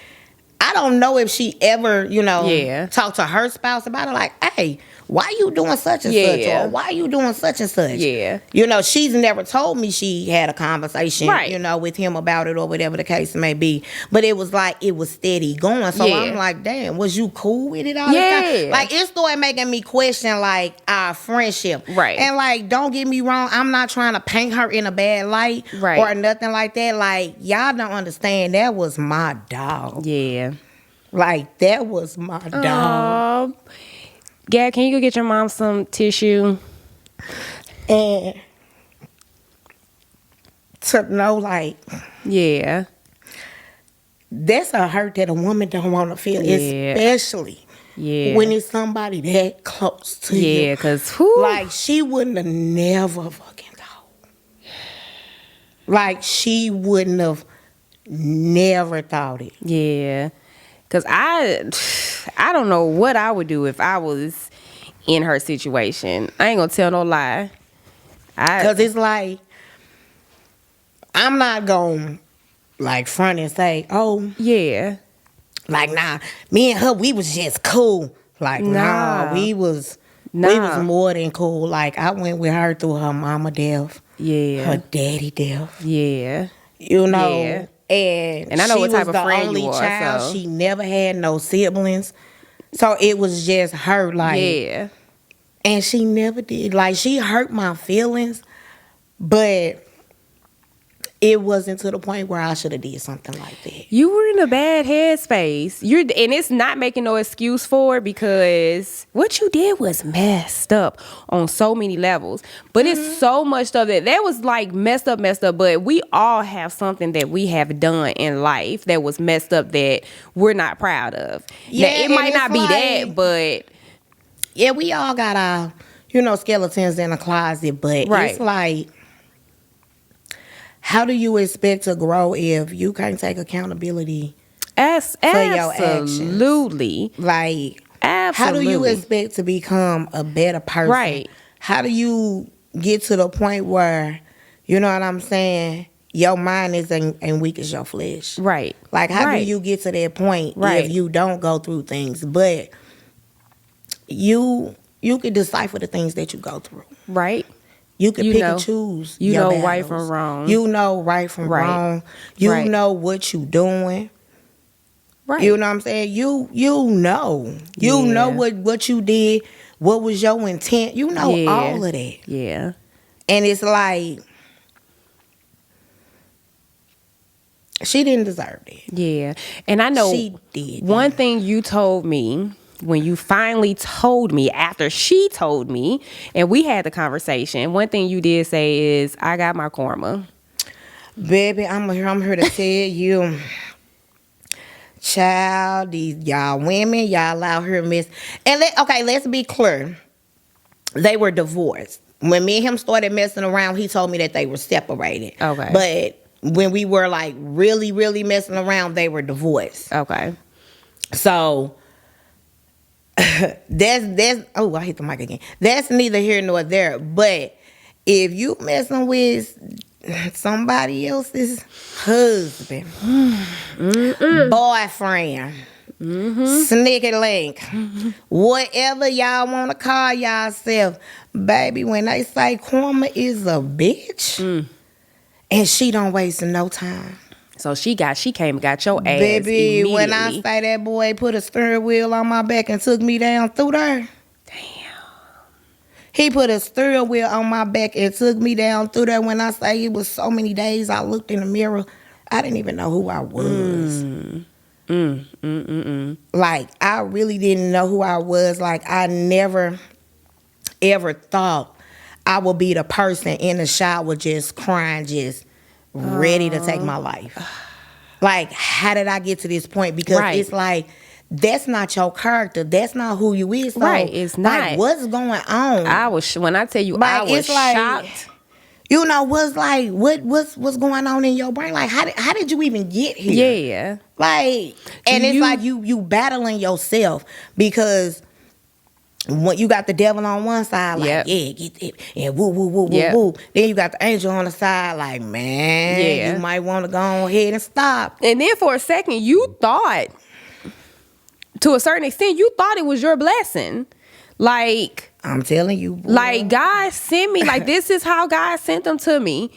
I don't know if she ever,
Yeah.
talked to her spouse about it. Like, hey, why you doing such and such?
Yeah.
Or why you doing such and such?
Yeah.
She's never told me she had a conversation,
Right.
with him about it or whatever the case may be. But it was like, it was steady going. So
Yeah.
I'm like, damn, was you cool with it all the
Yeah.
time? Like, it started making me question, like, our friendship.
Right.
And, like, don't get me wrong, I'm not trying to paint her in a bad light
Right.
or nothing like that. Like, y'all don't understand, that was my dog.
yeah.
Like, that was my dog.
Gab, can you go get your mom some tissue?
And to know, like,
Yeah.
that's a hurt that a woman don't want to feel,
Yeah.
especially
Yeah.
when it's somebody that close to you.
Yeah, cause whew,
Like, she wouldn't have never fucking thought. Like, she wouldn't have never thought it.
yeah. Cause I don't know what I would do if I was in her situation. I ain't gonna tell no lie.
Because it's like, I'm not going to, like, front and say, oh,
Yeah.
like, nah, me and her, we was just cool. Like, nah, we was more than cool. Like, I went with her through her mama death,
Yeah.
her daddy death,
Yeah.
Yeah.
And I know
she
what type
was
of
the
friend
only
you are,
child.
so.
She never had no siblings. So it was just her, like,
Yeah.
and she never did. Like, she hurt my feelings, but it wasn't to the point where I should have did something like that.
You were in a bad headspace. And it's not making no excuse for it because what you did was messed up on so many levels. But it's so much stuff that was like messed up. But we all have something that we have done in life that was messed up that we're not proud of.
Yeah,
Now, it
and
might
it's
not be
like-
that, but
Yeah, we all got our, skeletons in the closet, but
Right.
it's like, how do you expect to grow if you can't take accountability?
your absolutely.
Like,
Absolutely.
how do you expect to become a better person?
Right.
How do you get to the point where, you know what I'm saying, your mind is and weak as your flesh?
Right.
Like, how
Right.
do you get to that point
Right.
if you don't go through things? But you can decipher the things that you go through.
Right.
You can
You
pick
know.
and choose.
You
your
know right
battles.
from wrong.
You know right from
Right.
wrong. You
Right.
know what you doing.
Right.
You know what I'm saying? You know. You
Yeah.
know what you did. What was your intent? You know
Yeah.
all of that.
Yeah.
And it's like, she didn't deserve it.
Yeah. And I know
She did.
one thing you told me when you finally told me after she told me and we had the conversation, one thing you did say is, I got my karma.
Baby, I'm here to tell you, child, these y'all women, y'all out here miss. And let's be clear. They were divorced. When me and him started messing around, he told me that they were separated.
Okay.
But when we were like really, really messing around, they were divorced.
Okay.
So that's oh, I hit the mic again. That's neither here nor there. But if you messing with somebody else's husband, boyfriend, sneaky link, whatever y'all want to call yourself, baby, when they say karma is a bitch, and she don't waste no time.
So she came and got your ass.
Baby, when I
immediately.
say that boy put a steering wheel on my back and took me down through there. He put a steering wheel on my back and took me down through there. When I say it was so many days I looked in the mirror, I didn't even know who I was. Like, I really didn't know who I was. Like, I never, ever thought I would be the person in the shower just crying, just ready to take my life. Like, how did I get to this point? Because
Right.
it's like, that's not your character. That's not who you is. So,
Right, it's not.
Like, what's going on?
When I tell you,
Like,
I was
it's like-
shocked.
You know, what's going on in your brain? Like, how did you even get here?
Yeah.
Like, and it's like you battling yourself because when you got the devil on one side, like,
Yep.
yeah, get it, and woo, woo, woo, woo,
Yep.
woo. Then you got the angel on the side, like, man,
Yeah.
you might want to go ahead and stop.
And then for a second, you thought, to a certain extent, you thought it was your blessing. Like,
I'm telling you, boy.
like God sent me. Like, this is how God sent them to me.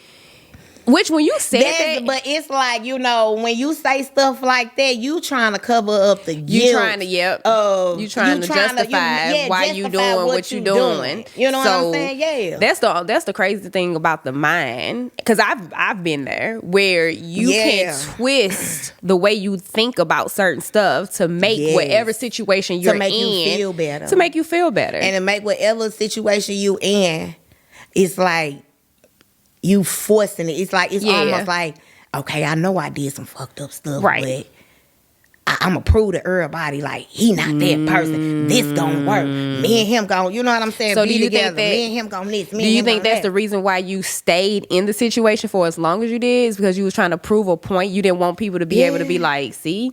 Which, when you said that,
But it's like, you know, when you say stuff like that, you trying to cover up the guilt.
you trying to, you trying to justify why you doing what you doing.
You know what I'm saying? Yeah.
That's the crazy thing about the mind, because I've been there where you can twist the way you think about certain stuff to make
Yes.
whatever situation you're
make you
in
feel better.
to make you feel better.
And to make whatever situation you in, it's like you forcing it. It's like it's
Yeah.
almost like, okay, I know I did some fucked up stuff,
Right.
but I'ma prove to everybody like he not that person. This gonna work. Me and him gonna, you know what I'm saying?
So
Be
do you
together.
think that?
Me and him gonna this. Me
Do
and
you
him
think
gonna
that's the
that.
reason why you stayed in the situation for as long as you did? Is because you was trying to prove a point? You didn't want people to be able to be like, see,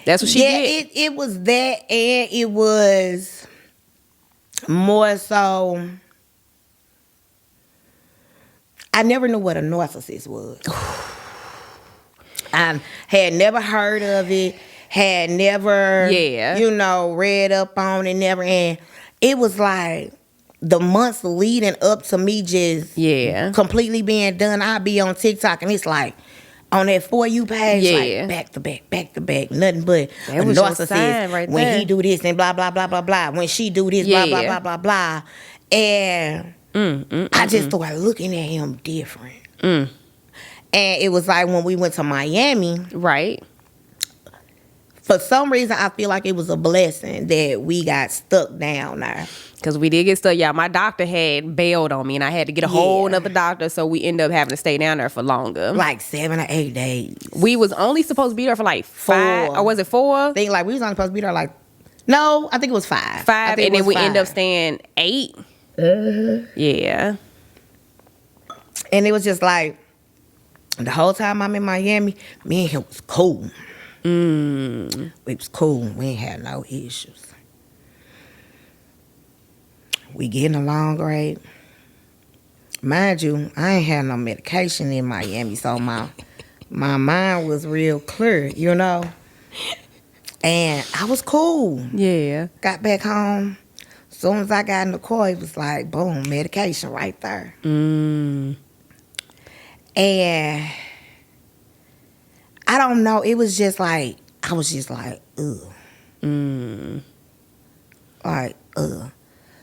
that's what she did.
It was that, and it was more so. I never knew what a narcissist was. I had never heard of it. Had never, you know, read up on it. Never, and it was like the months leading up to me just completely being done. I'd be on TikTok and it's like on that For You page, like back to back, nothing but a
was your sign
narcissist.
right
when
there.
he do this and blah blah blah blah blah. When she do this, blah blah blah blah blah, and I just started looking at him different. And it was like when we went to Miami,
right?
For some reason, I feel like it was a blessing that we got stuck down there.
Because we did get stuck. Yeah, my doctor had bailed on me, and I had to get a whole nother doctor, so we ended up having to stay down there for longer.
Like 7 or 8 days.
We was only supposed to be there for like 5, or was it 4?
I think like we was only supposed to be there like, no, I think it was 5.
5, and then we ended up staying 8. Yeah.
And it was just like, the whole time I'm in Miami, me and him was cool. We was cool. We ain't had no issues. We getting along great. Mind you, I ain't had no medication in Miami, so my mind was real clear, you know. And I was cool.
Yeah.
Got back home. As soon as I got in the car, it was like, boom, medication right there. And I don't know. It was just like, I was just like, ugh. Like, ugh.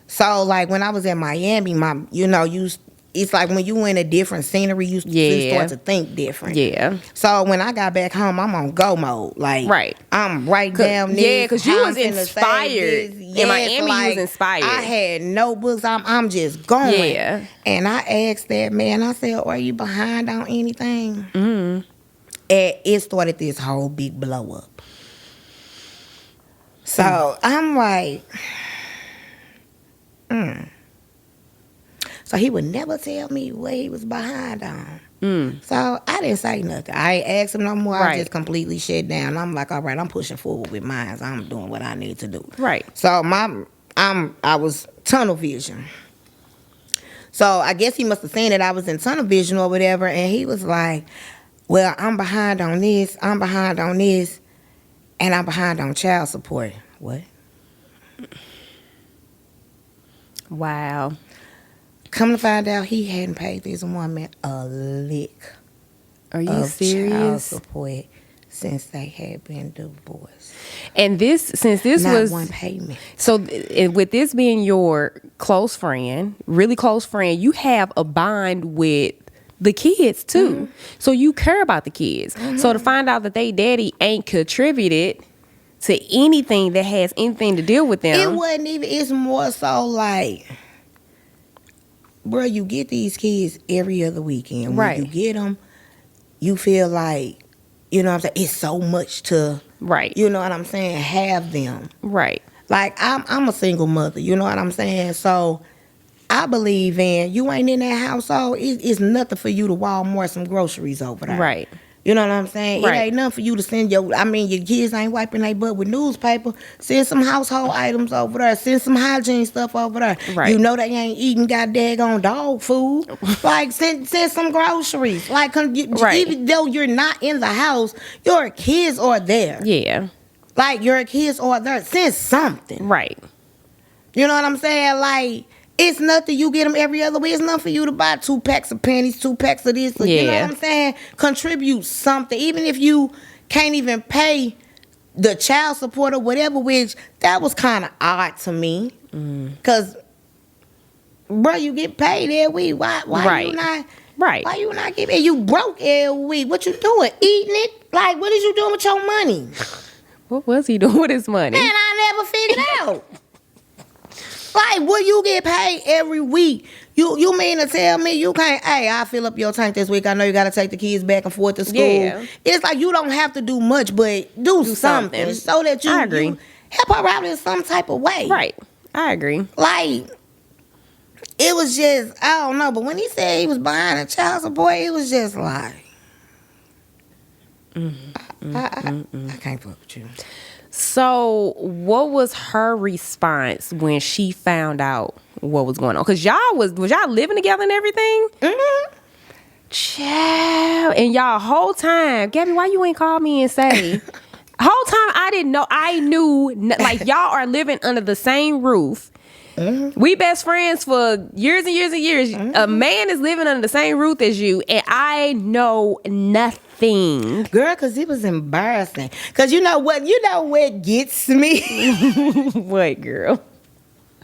So, like, when I was in Miami, it's like when you in a different scenery, you start to think different.
Yeah.
So, when I got back home, I'm on go mode. Like, I'm right down there.
Yeah, because you was inspired. In Miami, you was inspired.
I had notebooks. I'm just going.
Yeah.
And I asked that man, I said, are you behind on anything? And it started this whole big blow up. So I'm like, So he would never tell me what he was behind on. So I didn't say nothing. I ain't asked him no more. I just completely shut down. I'm like, all right, I'm pushing forward with mine. So I'm doing what I need to do.
Right.
So I was tunnel vision. So I guess he must have seen that I was in tunnel vision or whatever, and he was like, well, I'm behind on this, I'm behind on this, and I'm behind on child support. What?
Wow.
Come to find out, he hadn't paid this woman a lick
Are you
of child
serious?
support since they had been divorced.
And since this
Not
was
one payment.
So with this being your close friend, really close friend, you have a bond with the kids too. So you care about the kids. So to find out that they daddy ain't contributed to anything that has anything to deal with them.
It wasn't even, it's more so like, bro, you get these kids every other weekend. When you get them, you feel like you know what I'm saying, it's so much to,
Right.
you know what I'm saying, have them.
Right.
Like, I'm a single mother, you know what I'm saying? So, I believe in, you ain't in that household, it's nothing for you to Walmart some groceries over there.
Right.
You know what I'm saying?
Right.
It ain't nothing for you to send your kids ain't wiping their butt with newspaper. Send some household items over there. Send some hygiene stuff over there.
Right.
You know they ain't eating got daggone dog food. Like, send some groceries. Like,
Right.
even though you're not in the house, your kids are there.
Yeah.
Like, your kids are there. Send something.
Right.
You know what I'm saying? Like, it's nothing. You get them every other week. It's nothing for you to buy 2 packs of panties, 2 packs of this. You know
Yeah.
what I'm saying? Contribute something. Even if you can't even pay the child support or whatever, which that was kind of odd to me. Because, bro, you get paid every week. Why
Right.
you not?
Right.
Why you not getting? You broke every week. What you doing? Eating it? Like, what is you doing with your money?
What was he doing with his money?
Man, I never figured out. Like, will you get paid every week? You mean to tell me you can't, hey, I'll fill up your tank this week. I know you got to take the kids back and forth to school.
Yeah.
It's like you don't have to do much, but do something so that
I agree.
you help her out in some type of way.
Right. I agree.
Like, it was just, I don't know. But when he said he was behind a child support, it was just like, I can't fuck with you.
So, what was her response when she found out what was going on? Because was y'all living together and everything?
Mm-hmm.
Child. And y'all whole time, Gabby, why you ain't call me and say? Whole time I didn't know. I knew, like, y'all are living under the same roof. Mm-hmm. We best friends for years and years and years. Mm-hmm. A man is living under the same roof as you, and I know nothing.
Girl, because it was embarrassing. Because you know what gets me?
What, girl?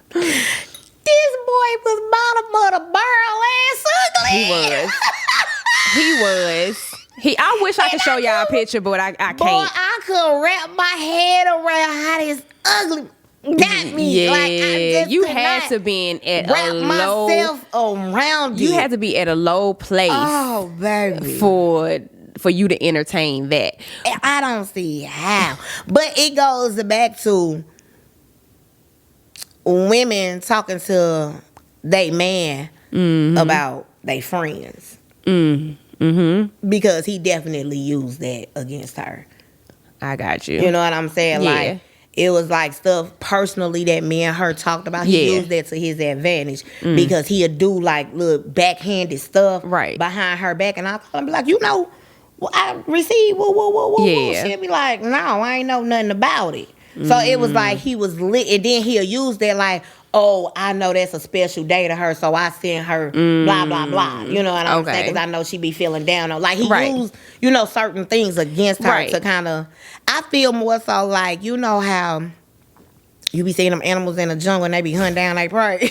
This boy was bottom of the barrel ass ugly.
He was. I wish I could show y'all a picture, but I can't.
Boy, I could wrap my head around how this ugly got me.
Yeah,
like, I just
you
could
had
not
to be at
wrap
a low.
myself around
You
it.
had to be at a low place.
Oh, baby.
For you to entertain that.
I don't see how. But it goes back to women talking to they man about they friends. Mm-hmm. Because he definitely used that against her.
I got you.
You know what I'm saying?
Yeah.
Like, it was like stuff personally that me and her talked about. He
Yeah.
used that to his advantage because he'd do like little backhanded stuff
Right.
behind her back. And I'll call him be like, you know, well, I received, whoa.
Yeah.
She'll be like, no, I ain't know nothing about it. So it was like he was lit. And then he'll use that like, oh, I know that's a special day to her, so I send her blah, blah, blah. You know what I'm saying? Because I know she be feeling down. Like, he used, you know, certain things against her to kind of, I feel more so like, you know how you be seeing them animals in the jungle and they be hunting down they prey.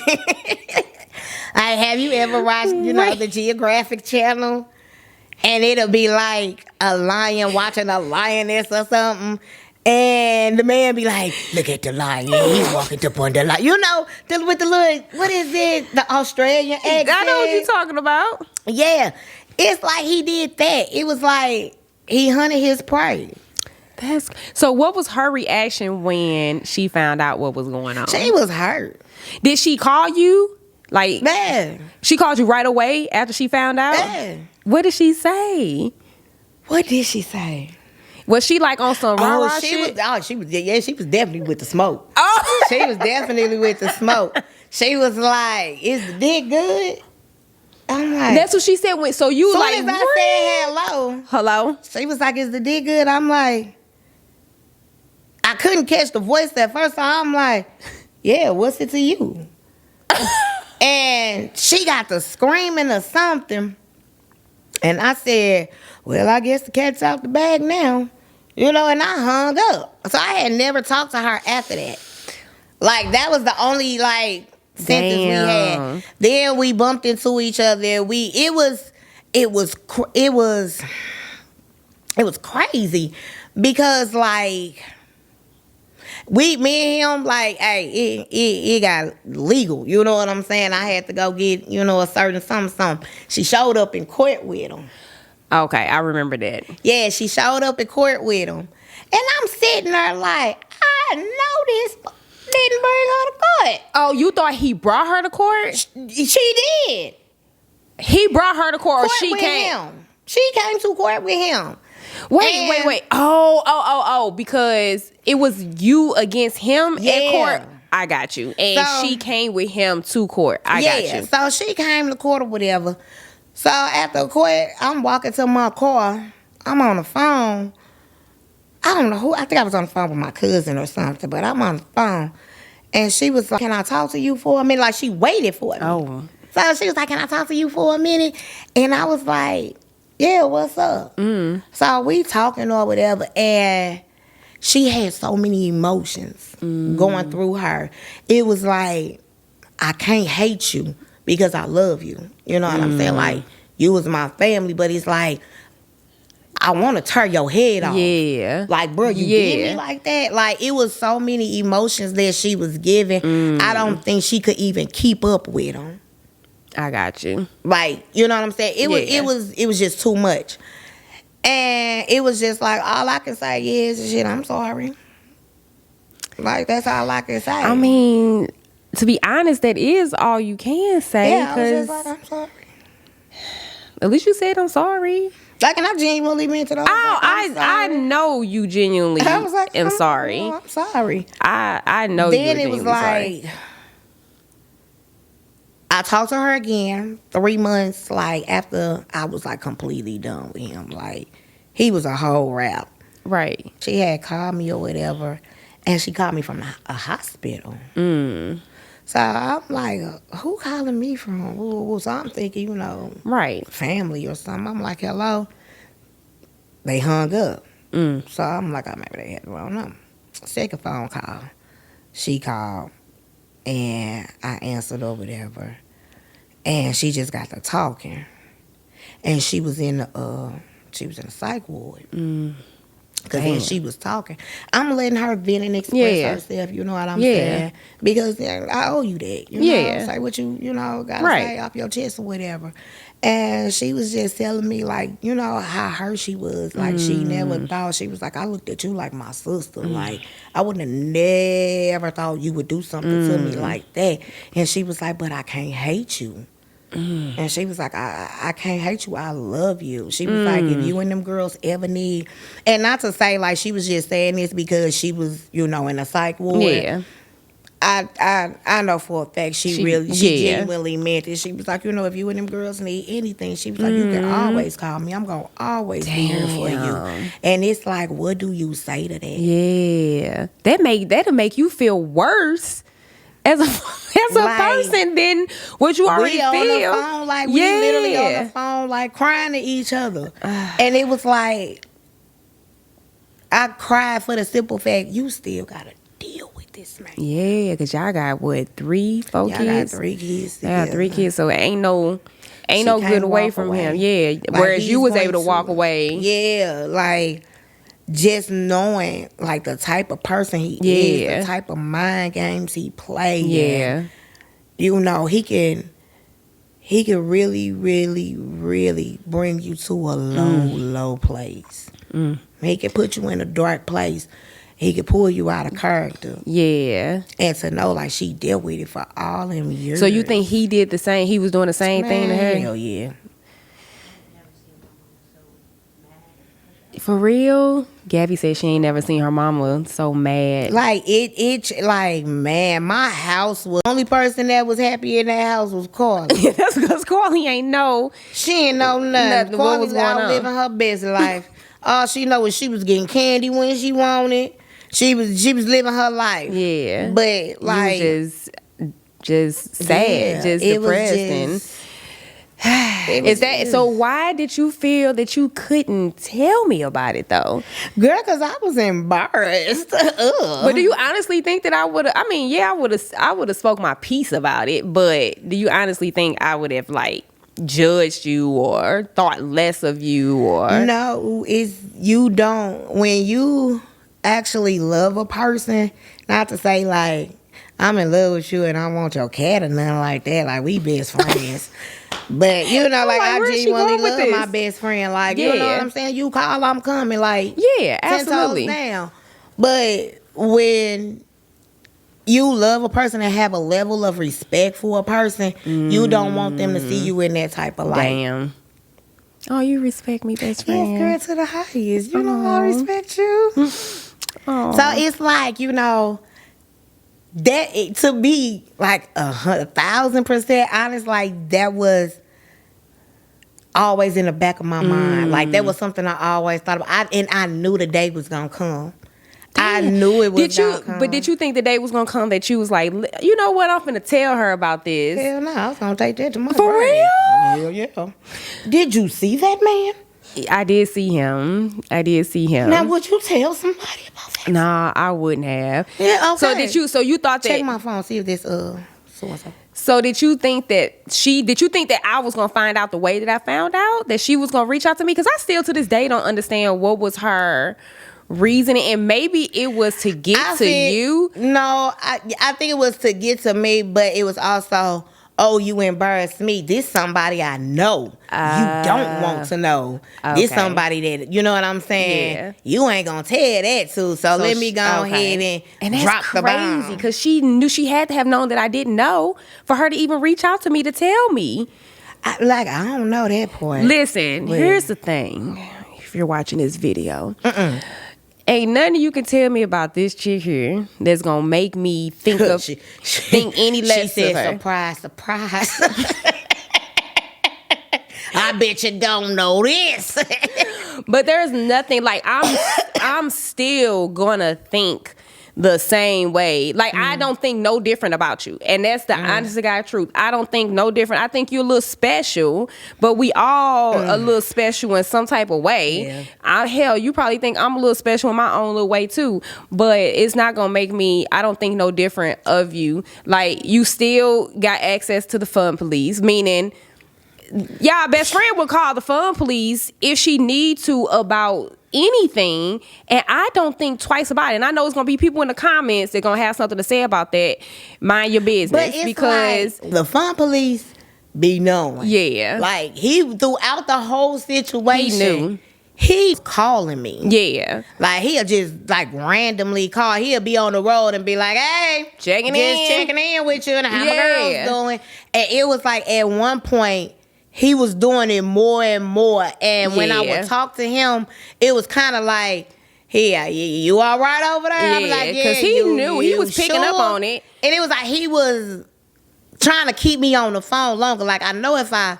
Have you ever watched, you know, the Geographic Channel? And it'll be like a lion watching a lioness or something. And the man be like, look at the lion. He's walking up on the lion. You know, with the little, what is it? The Australian accent.
I know what you're talking about.
Yeah. It's like he did that. It was like he hunted his prey.
So what was her reaction when she found out what was going on?
She was hurt.
Did she call you? Like,
Man.
She called you right away after she found out?
Man.
What did she say?
What did she say?
Was she like on some rah-rah shit?
She was definitely with the smoke.
Oh.
She was definitely with the smoke. She was like, is the dick good? I'm like,
That's what she said. So you
soon
like,
as I said
hello?
she was like, is the dick good? I'm like, I couldn't catch the voice at first, so I'm like, yeah, what's it to you? And she got to screaming or something. And I said, well, I guess the cat's out the bag now. You know, and I hung up. So I had never talked to her after that. Like, that was the only, like, sentence we had. Then we bumped into each other. It was crazy because, like, me and him, like, hey, it got legal. You know what I'm saying? I had to go get, you know, a certain something. She showed up in court with him.
Okay, I remember that.
Yeah, she showed up at court with him. And I'm sitting there like, I know this didn't bring her to court.
Oh, you thought he brought her to court?
She did.
He brought her to court, or
Court
she
with
came?
him. She came to court with him.
Wait. Oh, because it was you against him
Yeah.
at court. I got you. And
So-
she came with him to court. I got you.
So she came to court or whatever. So after court, I'm walking to my car. I'm on the phone. I don't know who. I think I was on the phone with my cousin or something, but I'm on the phone. And she was like, can I talk to you for a minute? Like, she waited for me.
Oh.
So she was like, can I talk to you for a minute? And I was like, yeah, what's up? So we talking or whatever. And she had so many emotions going through her. It was like, I can't hate you because I love you. You know what I'm saying? Like, you was my family, but it's like, I want to tear your head off.
Yeah.
Like, bro, you did me like that? Like, it was so many emotions that she was giving. I don't think she could even keep up with them.
I got you.
Like, you know what I'm saying? It was just too much. And it was just like, all I can say is, shit, I'm sorry. Like, that's all I can say.
I mean, to be honest, that is all you can say.
yeah, I was just
Because
like, I'm sorry.
at least you said I'm sorry.
Like, and I genuinely meant it.
I know you genuinely
I was like,
am sorry.
oh, I'm sorry.
I know
Then
you
it was
sorry.
like, I talked to her again 3 months, like, after I was, like, completely done with him. Like, he was a whole wrap.
Right.
She had called me or whatever, and she called me from a hospital. So I'm like, who calling me from? So I'm thinking, you know,
Right.
family or something. I'm like, hello. They hung up. So I'm like, oh, maybe they had the wrong number. Second phone call. She called, and I answered or whatever. And she just got to talking. And she was in the psych ward. Because then she was talking. I'm letting her vent and express herself, you know what I'm saying? Because I owe you that. You know, say what you gotta say off your chest or whatever. And she was just telling me, like, you know, how hurt she was. Like, she never thought, she was like, I looked at you like my sister. Like, I would have never thought you would do something to me like that. And she was like, but I can't hate you. And she was like, I can't hate you. I love you. She was like, if you and them girls ever need, and not to say like she was just saying this because she was, you know, in a psych ward.
Yeah.
I know for a fact she genuinely meant it. She was like, you know, if you and them girls need anything, she was like, you can always call me. I'm gonna always be here for you. And it's like, what do you say to that?
Yeah. That'll make you feel worse as a person than what you already feel.
On the phone, like, we literally on the phone, like, crying to each other. And it was like, I cried for the simple fact, you still gotta deal with this, man.
Yeah, because y'all got, what, 3, 4
Y'all
kids?
got 3 kids
Yeah,
together.
3 kids, so ain't no
She
good away
walk
from
away.
him. Yeah,
Like,
whereas
he's
you was
going
able to walk away.
Yeah, like, just knowing, like, the type of person he is, the type of mind games he plays.
Yeah.
You know, he can really, really, really bring you to a low place. He can put you in a dark place. He can pull you out of character.
Yeah.
And to know, like, she dealt with it for all them years.
So you think he did the same? He was doing the same thing to her?
Hell yeah.
For real? Gabby said she ain't never seen her mama so mad.
Like, like, man, my house was, the only person that was happy in that house was Carly.
That's because Carly ain't know.
She ain't know nothing.
Nothing. What
Carly
was
was
going
out
on?
living her best life. All she know is she was getting candy when she wanted. She was living her life.
Yeah.
But, like,
you just sad, just
it was
depressed.
just-
And is that so? Why did you feel that you couldn't tell me about it though?
Girl, because I was embarrassed.
But do you honestly think that I would have? I mean, yeah, I would have spoke my piece about it. But do you honestly think I would have like judged you or thought less of you or
No, it's you don't. When you actually love a person, not to say like I'm in love with you and I want your cat or nothing like that. Like, we best friends. But, you know, like, I
where's she
genuinely
going with
love my
this?
best friend. Like, you know
Yeah.
what I'm saying? You call, I'm coming. Like,
Yeah,
10 toes
absolutely.
down. But when you love a person and have a level of respect for a person, you don't want them to see you in that type of light.
Damn. Oh, you respect me, best friend.
Yes, girl, to the highest. You know I respect you.
Aw.
So it's like, you know, to be like 1,000% honest, like that was always in the back of my mind. Like that was something I always thought about. And I knew the day was gonna come. I knew it was gonna come.
But did you think the day was gonna come that you was like, you know what? I'm finna tell her about this.
Hell no, I was gonna take that to my
For
grave.
real?
Hell yeah. Did you see that man?
I did see him.
Now would you tell somebody about that?
Nah, I wouldn't have.
Yeah, okay.
So did you? So you thought that?
Check my phone, see if this so-and-so.
So did you think that did you think that I was gonna find out the way that I found out, that she was gonna reach out to me? Because I still to this day don't understand what was her reasoning, and maybe it was to get to you.
No, I think it was to get to me, but it was also, oh, you embarrassed me. This somebody I know. You don't want to know. This
okay.
somebody that, you know what I'm saying?
Yeah.
You ain't gonna tell that to. So let me go ahead and
that's
drop the bomb.
crazy, because she knew, she had to have known that I didn't know for her to even reach out to me to tell me.
I don't know that part.
Listen, here's the thing. If you're watching this video, ain't nothing you can tell me about this chick here that's gonna make me think of think any less
She
of her.
said, surprise, surprise. I bet you don't know this.
But there's nothing like I'm still gonna think the same way. Like I don't think no different about you, and that's the honest to God truth. I don't think no different. I think you're a little special, but we all a little special in some type of way.
Yeah.
Hell, you probably think I'm a little special in my own little way too, but it's not gonna make me, I don't think no different of you. Like you still got access to the fun police, meaning y'all best friend would call the fun police if she need to about anything, and I don't think twice about it. And I know it's gonna be people in the comments that gonna have something to say about that. Mind your business,
But it's
because
like, the fun police be knowing.
yeah,
Like he throughout the whole situation,
He knew.
He's calling me.
yeah,
Like he'll just like randomly call. He'll be on the road and be like, "Hey,
Checking
just
in.
checking in with you and how my
Yeah.
girl's doing." And it was like at one point he was doing it more and more. And when I
Yeah.
would talk to him, it was kind of like, "Hey, you all right over there?" I was
Yeah,
like,
'cause he knew. He was picking up on it.
And it was like he was trying to keep me on the phone longer. Like I know if I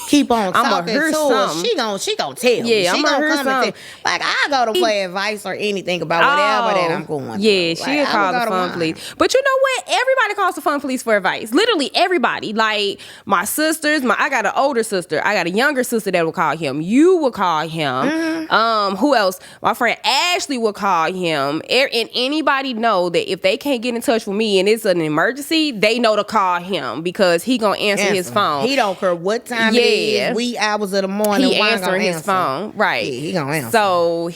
keep on
I'ma
talking
hear
to her,
something.
she gonna tell me.
Yeah,
She
I'ma hear
gonna come and
something.
tell. Like I go to play advice or anything about whatever that I'm going
Yeah,
through.
she'll
Like,
call
I would
the
go to
fun
mine.
police. But you know what? Everybody calls the fun police for advice. Literally everybody. Like my sisters, I got an older sister. I got a younger sister that will call him. You will call him. Who else? My friend Ashley will call him. And anybody know that if they can't get in touch with me and it's an emergency, they know to call him because he gonna answer his phone.
He don't care what time it
Yeah.
is, wee hours of the morning.
He
Juan
answering
gonna
his
answer.
phone, right?
Yeah, he gonna answer.
So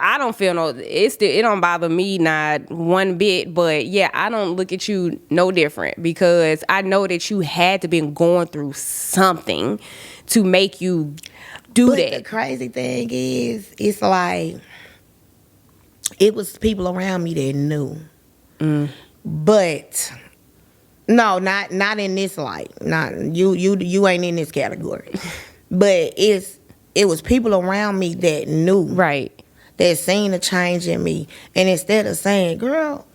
I don't feel no. It don't bother me not one bit. But yeah, I don't look at you no different because I know that you had to been going through something to make you do
But
that.
the crazy thing is, it's like it was people around me that knew, but no, not in this light. Not you ain't in this category. But it was people around me that knew,
Right.
that seen a change in me, and instead of saying, "Girl,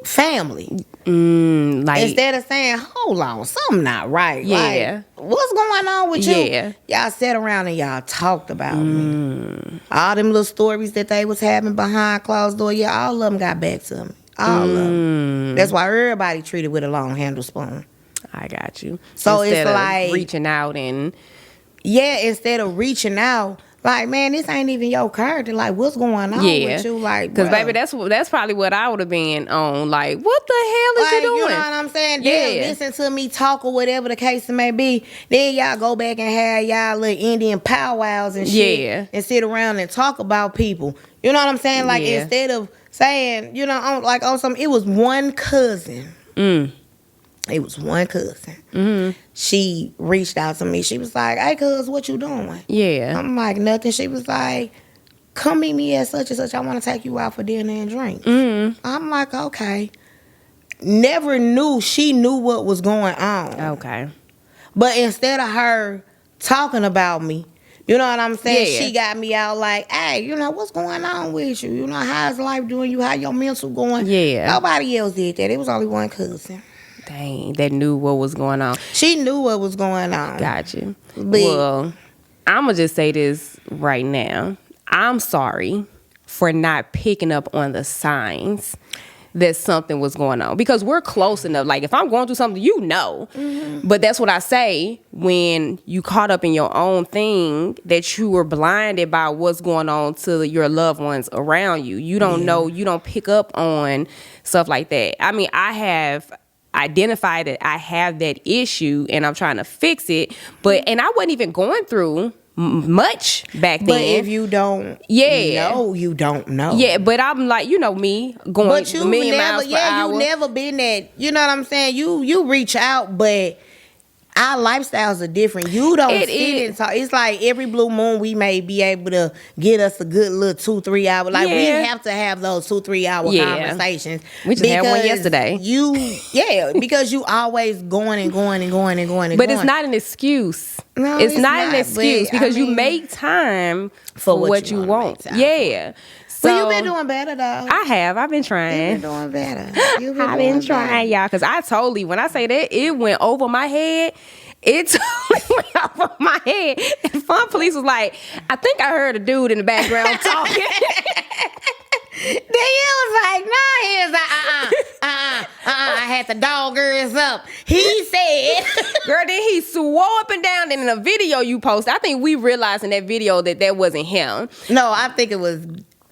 family,"
Like
instead of saying, "Hold on, something not right."
Yeah.
Like, what's going on with you?
Yeah.
Y'all sat around and y'all talked about me. All them little stories that they was having behind closed door, yeah, all of them got back to me. All of them. That's why everybody treated with a long handle spoon.
I got you.
So it's
Instead of
like-
reaching out and
Yeah, instead of reaching out, like, man, this ain't even your character. Like, what's going on with you? Like,
because
bruh.
baby, that's probably what I would have been on. Like, what the hell is
Like,
you doing?
you know what I'm saying?
Yeah.
They'll listen to me talk or whatever the case may be. Then y'all go back and have y'all little Indian powwows and shit.
Yeah.
And sit around and talk about people. You know what I'm saying? Like,
Yeah.
instead of saying, you know, on some, it was one cousin. It was one cousin. She reached out to me. She was like, "Hey, cuz, what you doing?"
Yeah.
I'm like, "Nothing." She was like, "Come meet me at such and such. I want to take you out for dinner and drinks." I'm like, "Okay." Never knew she knew what was going on.
Okay.
But instead of her talking about me, you know what I'm saying?
Yeah.
She got me out like, "Hey, you know, what's going on with you? You know, how's life doing you? How your mental going?"
Yeah.
Nobody else did that. It was only one cousin.
Dang, that knew what was going on.
She knew what was going on.
Gotcha.
But-
Well, I'm going to just say this right now. I'm sorry for not picking up on the signs that something was going on, because we're close enough. Like, if I'm going through something, you know. But that's what I say, when you caught up in your own thing, that you were blinded by what's going on to your loved ones around you. You don't know, you don't pick up on stuff like that. I mean, I have identified that I have that issue and I'm trying to fix it, and I wasn't even going through much back then.
But if you don't know, you don't know.
Yeah, but I'm like, you know me, going
But you
a million
never,
miles per
yeah,
hour.
you never been that. You know what I'm saying? You reach out, but our lifestyles are different. You don't
It
sit
is.
and talk. It's like every blue moon we may be able to get us a good little 2-3 hour. Like we
Yeah.
have to have those 2-3 hour
Yeah.
conversations.
We just had one
because
yesterday.
Because you always going and going and going and going and
But
going.
it's not an excuse.
No,
it's
it's
not an
not,
excuse,
but,
because
I
you
mean,
make time for what you
wanna
want.
make time
Yeah. So
But you've been doing better though.
I have. I've been
You've
trying.
been doing better. You've
I've
doing
been trying, y'all, because I totally, when I say that, it went over my head. It totally went over my head. And Fun Police was like, I think I heard a dude in the background talking.
Then he was like, "No, he was like, I had the dog ears up." He said,
Girl, then he swore up and down. And in a video you posted, I think we realized in that video that wasn't him.
"No, I think it was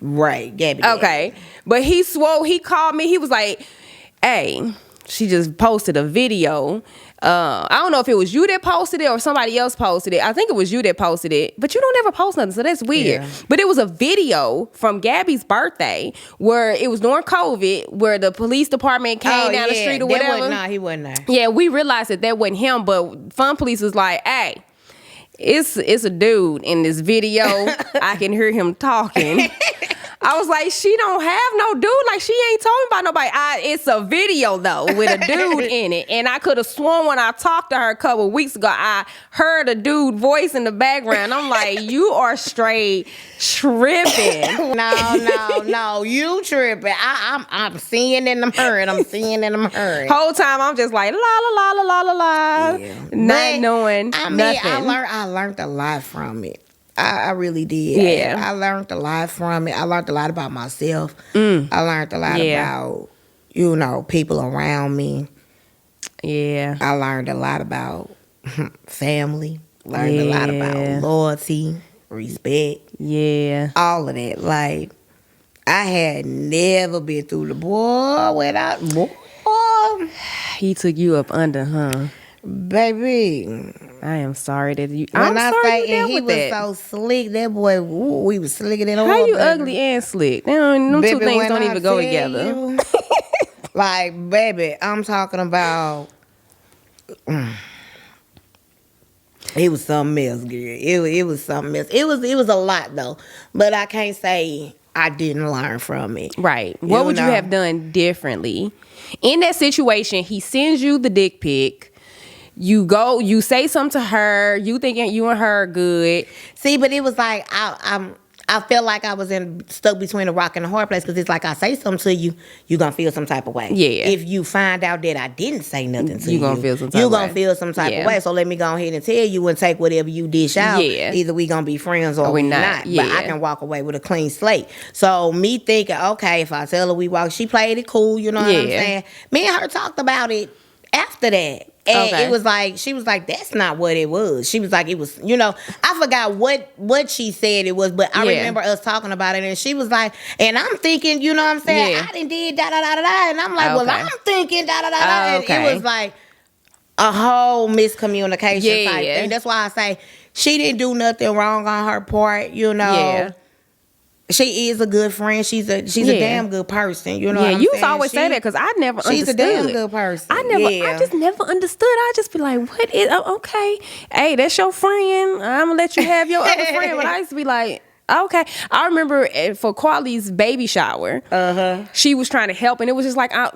Ray, Gabby."
Okay. But he swore, he called me. He was like, hey, she just posted a video. I don't know if it was you that posted it or somebody else posted it. I think it was you that posted it. But you don't ever post nothing, so that's weird.
Yeah.
But it was a video from Gabby's birthday where it was during COVID, where the police department came down the street or whatever.
No, he wasn't there.
Yeah, we realized that wasn't him, but Fun Police was like, hey, it's a dude in this video. I can hear him talking. I was like, she don't have no dude. Like, she ain't talking about nobody. It's a video, though, with a dude in it. And I could have sworn when I talked to her a couple of weeks ago, I heard a dude voice in the background. I'm like, you are straight tripping.
No, you tripping. I'm seeing and I'm hearing. I'm seeing and I'm hearing.
Whole time, I'm just like, la, la, la, la, la, la,
Yeah.
not
But,
knowing
I mean,
nothing.
I learned a lot from it. I really did.
Yeah.
I learned a lot from it. I learned a lot about myself. I learned a lot about, people around me.
Yeah.
I learned a lot about family. Learned a lot
Yeah.
about loyalty, respect,
Yeah.
all of that. Like, I had never been through the boy.
He took you up under, huh?
Baby,
I am sorry that you.
when
I'm
I
sorry
say
you dealt
he
with
was
that.
so slick, that boy, we was slicker than
How
oil,
you
baby.
ugly and slick? Them two
Baby,
things
when
don't
I
even go
tell
together.
you, like, baby, I'm talking about. It was something else, girl. It was something else. It was a lot though, but I can't say I didn't learn from it.
Right. What would you
know.
have done differently? In that situation, he sends you the dick pic. You go, you say something to her. You thinking you and her are good.
See, but it was like I felt like I was stuck between a rock and a hard place, because it's like I say something to you, you're gonna feel some type of way.
Yeah.
If you find out that I didn't say nothing to you,
You gonna feel some type
you
of
gonna
way.
feel some type
Yeah.
of way. So let me go ahead and tell you and take whatever you dish out.
Yeah.
Either we gonna be friends or
we
we
not.
not. But
Yeah.
I can walk away with a clean slate. So me thinking, okay, if I tell her we walk, she played it cool, you know what I'm
Yeah.
saying? Me and her talked about it after that. And
Okay.
it was like, she was like, that's not what it was. She was like, it was, I forgot what she said it was, but I
Yeah.
remember us talking about it, and she was like, and I'm thinking, you know what I'm saying?
Yeah.
I done did da-da-da-da-da, and I'm like, well,
Okay.
I'm thinking da-da-da-da, and
Okay.
it was like a whole miscommunication type
Yeah.
thing. That's why I say she didn't do nothing wrong on her part,
Yeah.
She is a good friend. She's a
Yeah.
damn good person. You know
Yeah,
what I'm
you
saying?
always say that because I never
She's
understood.
a damn good person.
I just never understood. I just be like, what is, okay. Hey, that's your friend. I'm going to let you have your other friend. But I used to be like, okay. I remember for Quali's baby shower, she was trying to help and it was just like, I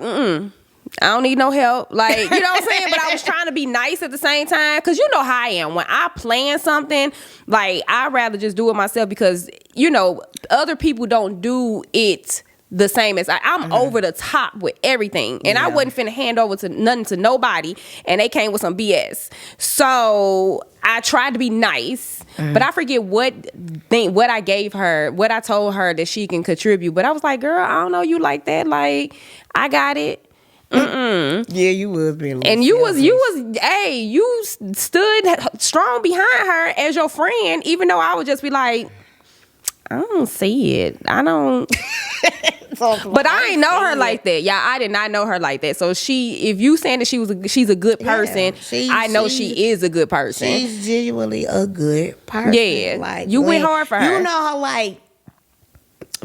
don't need no help. Like, you know what I'm saying? But I was trying to be nice at the same time. Because you know how I am. When I plan something, like, I'd rather just do it myself because, you know, other people don't do it the same as I'm over the top with everything. And I wasn't finna hand over to nothing to nobody. And they came with some BS. So I tried to be nice. But I forget what I gave her, what I told her that she can contribute. But I was like, girl, I don't know you like that. Like, I got it.
Yeah, you was being.
And you stood strong behind her as your friend, even though I would just be like, I don't see it. I don't. But I ain't know her like that. Yeah, I did not know her like that. So if you saying that she's a good person, I know she is a good person.
She's genuinely a good person.
Yeah,
like
you went hard for her.
You know how like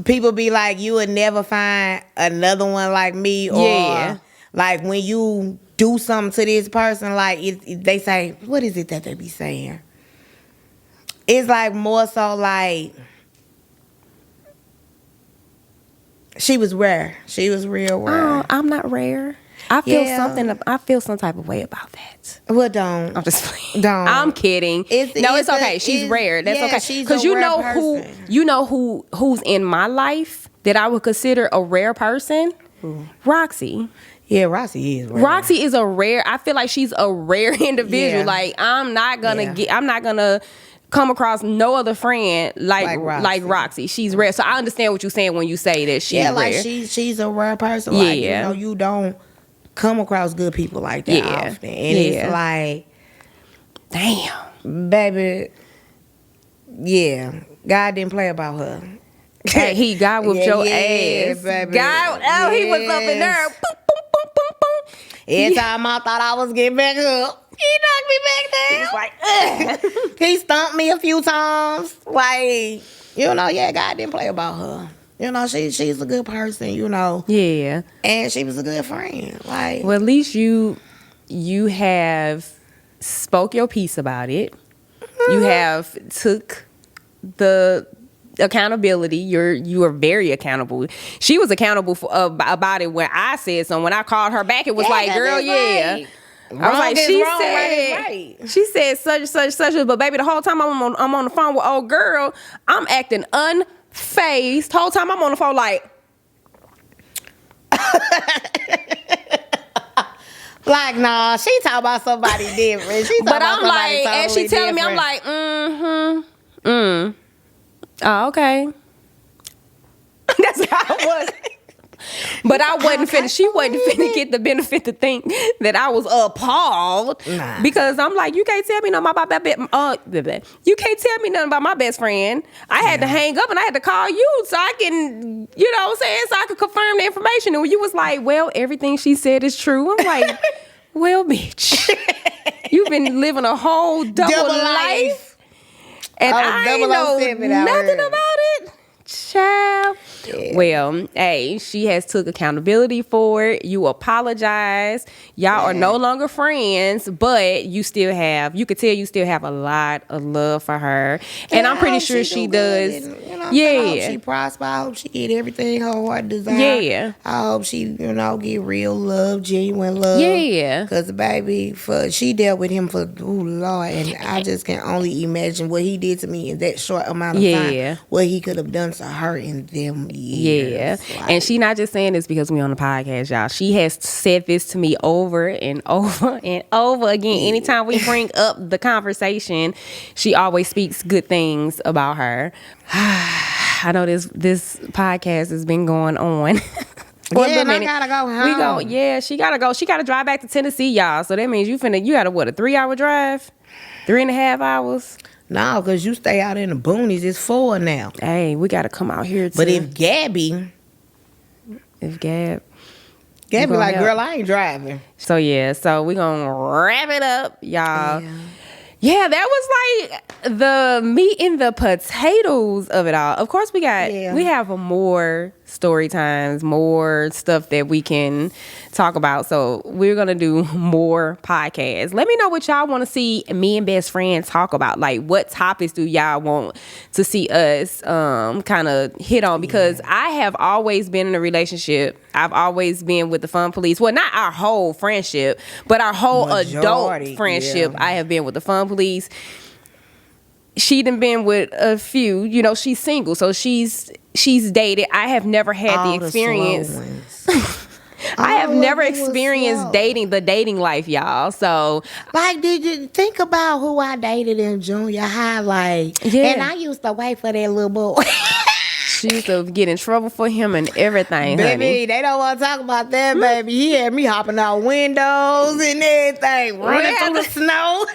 people be like, you would never find another one like me, or like when you do something to this person, like they say, what is it that they be saying? It's like more so like she was rare. She was real rare.
Oh, I'm not rare. I feel I feel some type of way about that.
Well, don't.
I'm just playing.
Don't.
I'm kidding. It's okay. She's rare. That's okay. Because you know who's in my life that I would consider a rare person? Roxy.
Yeah, Roxy is rare.
Roxy is a rare. I feel like she's a rare individual.
Yeah.
Like I'm not gonna come across no other friend like Roxy. She's rare. So I understand what you're saying when you say that she's rare.
Like she's a rare person. Like, you know, you don't come across good people like that often. And it's like,
damn,
baby, God didn't play about her.
He got with your ass.
Baby.
God, he was up in there. Boom, boom, boom, boom, boom.
Every time I thought I was getting back up, he knocked me back down.
He's like,
he stumped me a few times. Like, you know, God didn't play about her. You know, she's a good person, you know.
Yeah.
And she was a good friend. Like,
well, at least you have spoke your piece about it. You have took the accountability. You are very accountable. She was accountable for about it when I said something. When I called her back, it was like, girl, right. I was like, she said such, but baby, the whole time I'm on the phone with old girl, I'm acting unfazed. Whole time I'm on the phone like,
like, nah, she talking about somebody different. She
but I'm like, and she telling me, I'm like, oh, okay. That's how it was. But I wasn't finna. She wasn't finna get the benefit to think that I was appalled, because I'm like, you can't tell me nothing about you can't tell me nothing about my best friend. I had to hang up and I had to call you so I can, you know what I'm saying, so I could confirm the information. And you was like, well, everything she said is true. I'm like, well, bitch, you've been living a whole double life, and I ain't know nothing about it. Child. Yeah. Well, hey, she has took accountability for it. You apologize. Y'all are no longer friends, but you could tell you still have a lot of love for her. And I'm pretty sure she does.
And, you know, I hope she prosper. I hope she get everything her heart desires.
Yeah.
I hope she, you know, get real love, genuine love.
Yeah.
Because baby, she dealt with him for, Lord, and I just can only imagine what he did to me in that short amount of time. What he could have done to her in them years.
Yeah. Like, and she not just saying this because we on the podcast, y'all. She has said this to me over and over and over again. Anytime we bring up the conversation, she always speaks good things about her. I know this podcast has been going on.
And I gotta go home.
She gotta go. She gotta drive back to Tennessee, y'all. So that means you got a 3-hour drive? 3.5 hours?
No, because you stay out in the boonies. It's 4 now.
Hey, we got to come out here too.
But if Gabby
like,
girl, I ain't driving.
So, so we're going to wrap it up, y'all. Yeah. Yeah, that was like the meat and the potatoes of it all. Of course, we have more story times, more stuff that we can talk about. So we're gonna do more podcasts. Let me know what y'all want to see me and best friends talk about. Like, what topics do y'all want to see us kind of hit on? Because I have always been in a relationship. I've always been with the fun police. Well, not our whole friendship, but our whole adult friendship. I have been with the fun police. She done been with a few. You know, she's single, so she's dated. I have never had the experience. I have never experienced the dating life, y'all. So,
like, did you think about who I dated in junior high? Like, and I used to wait for that little boy.
She used to get in trouble for him and everything,
baby,
honey.
they don't want to talk about that, baby. He had me hopping out windows and everything, running through the snow.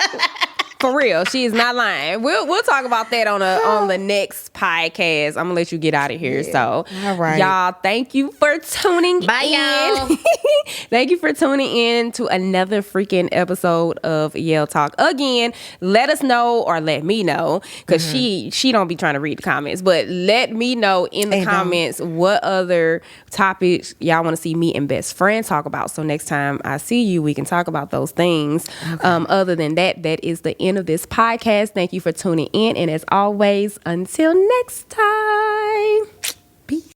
For real, she is not lying. We'll talk about that on the next podcast. I'm gonna let you get out of here. So,
all right,
y'all, thank you for tuning in.
Bye, y'all.
Thank you for tuning in to another freaking episode of Yale Talk. Again, let us know, or let me know, because she don't be trying to read the comments, but let me know in the comments what other topics y'all want to see me and best friend talk about. So next time I see you, we can talk about those things. Okay. Other than that, that is the end of this podcast. Thank you for tuning in, and as always, until next time, peace.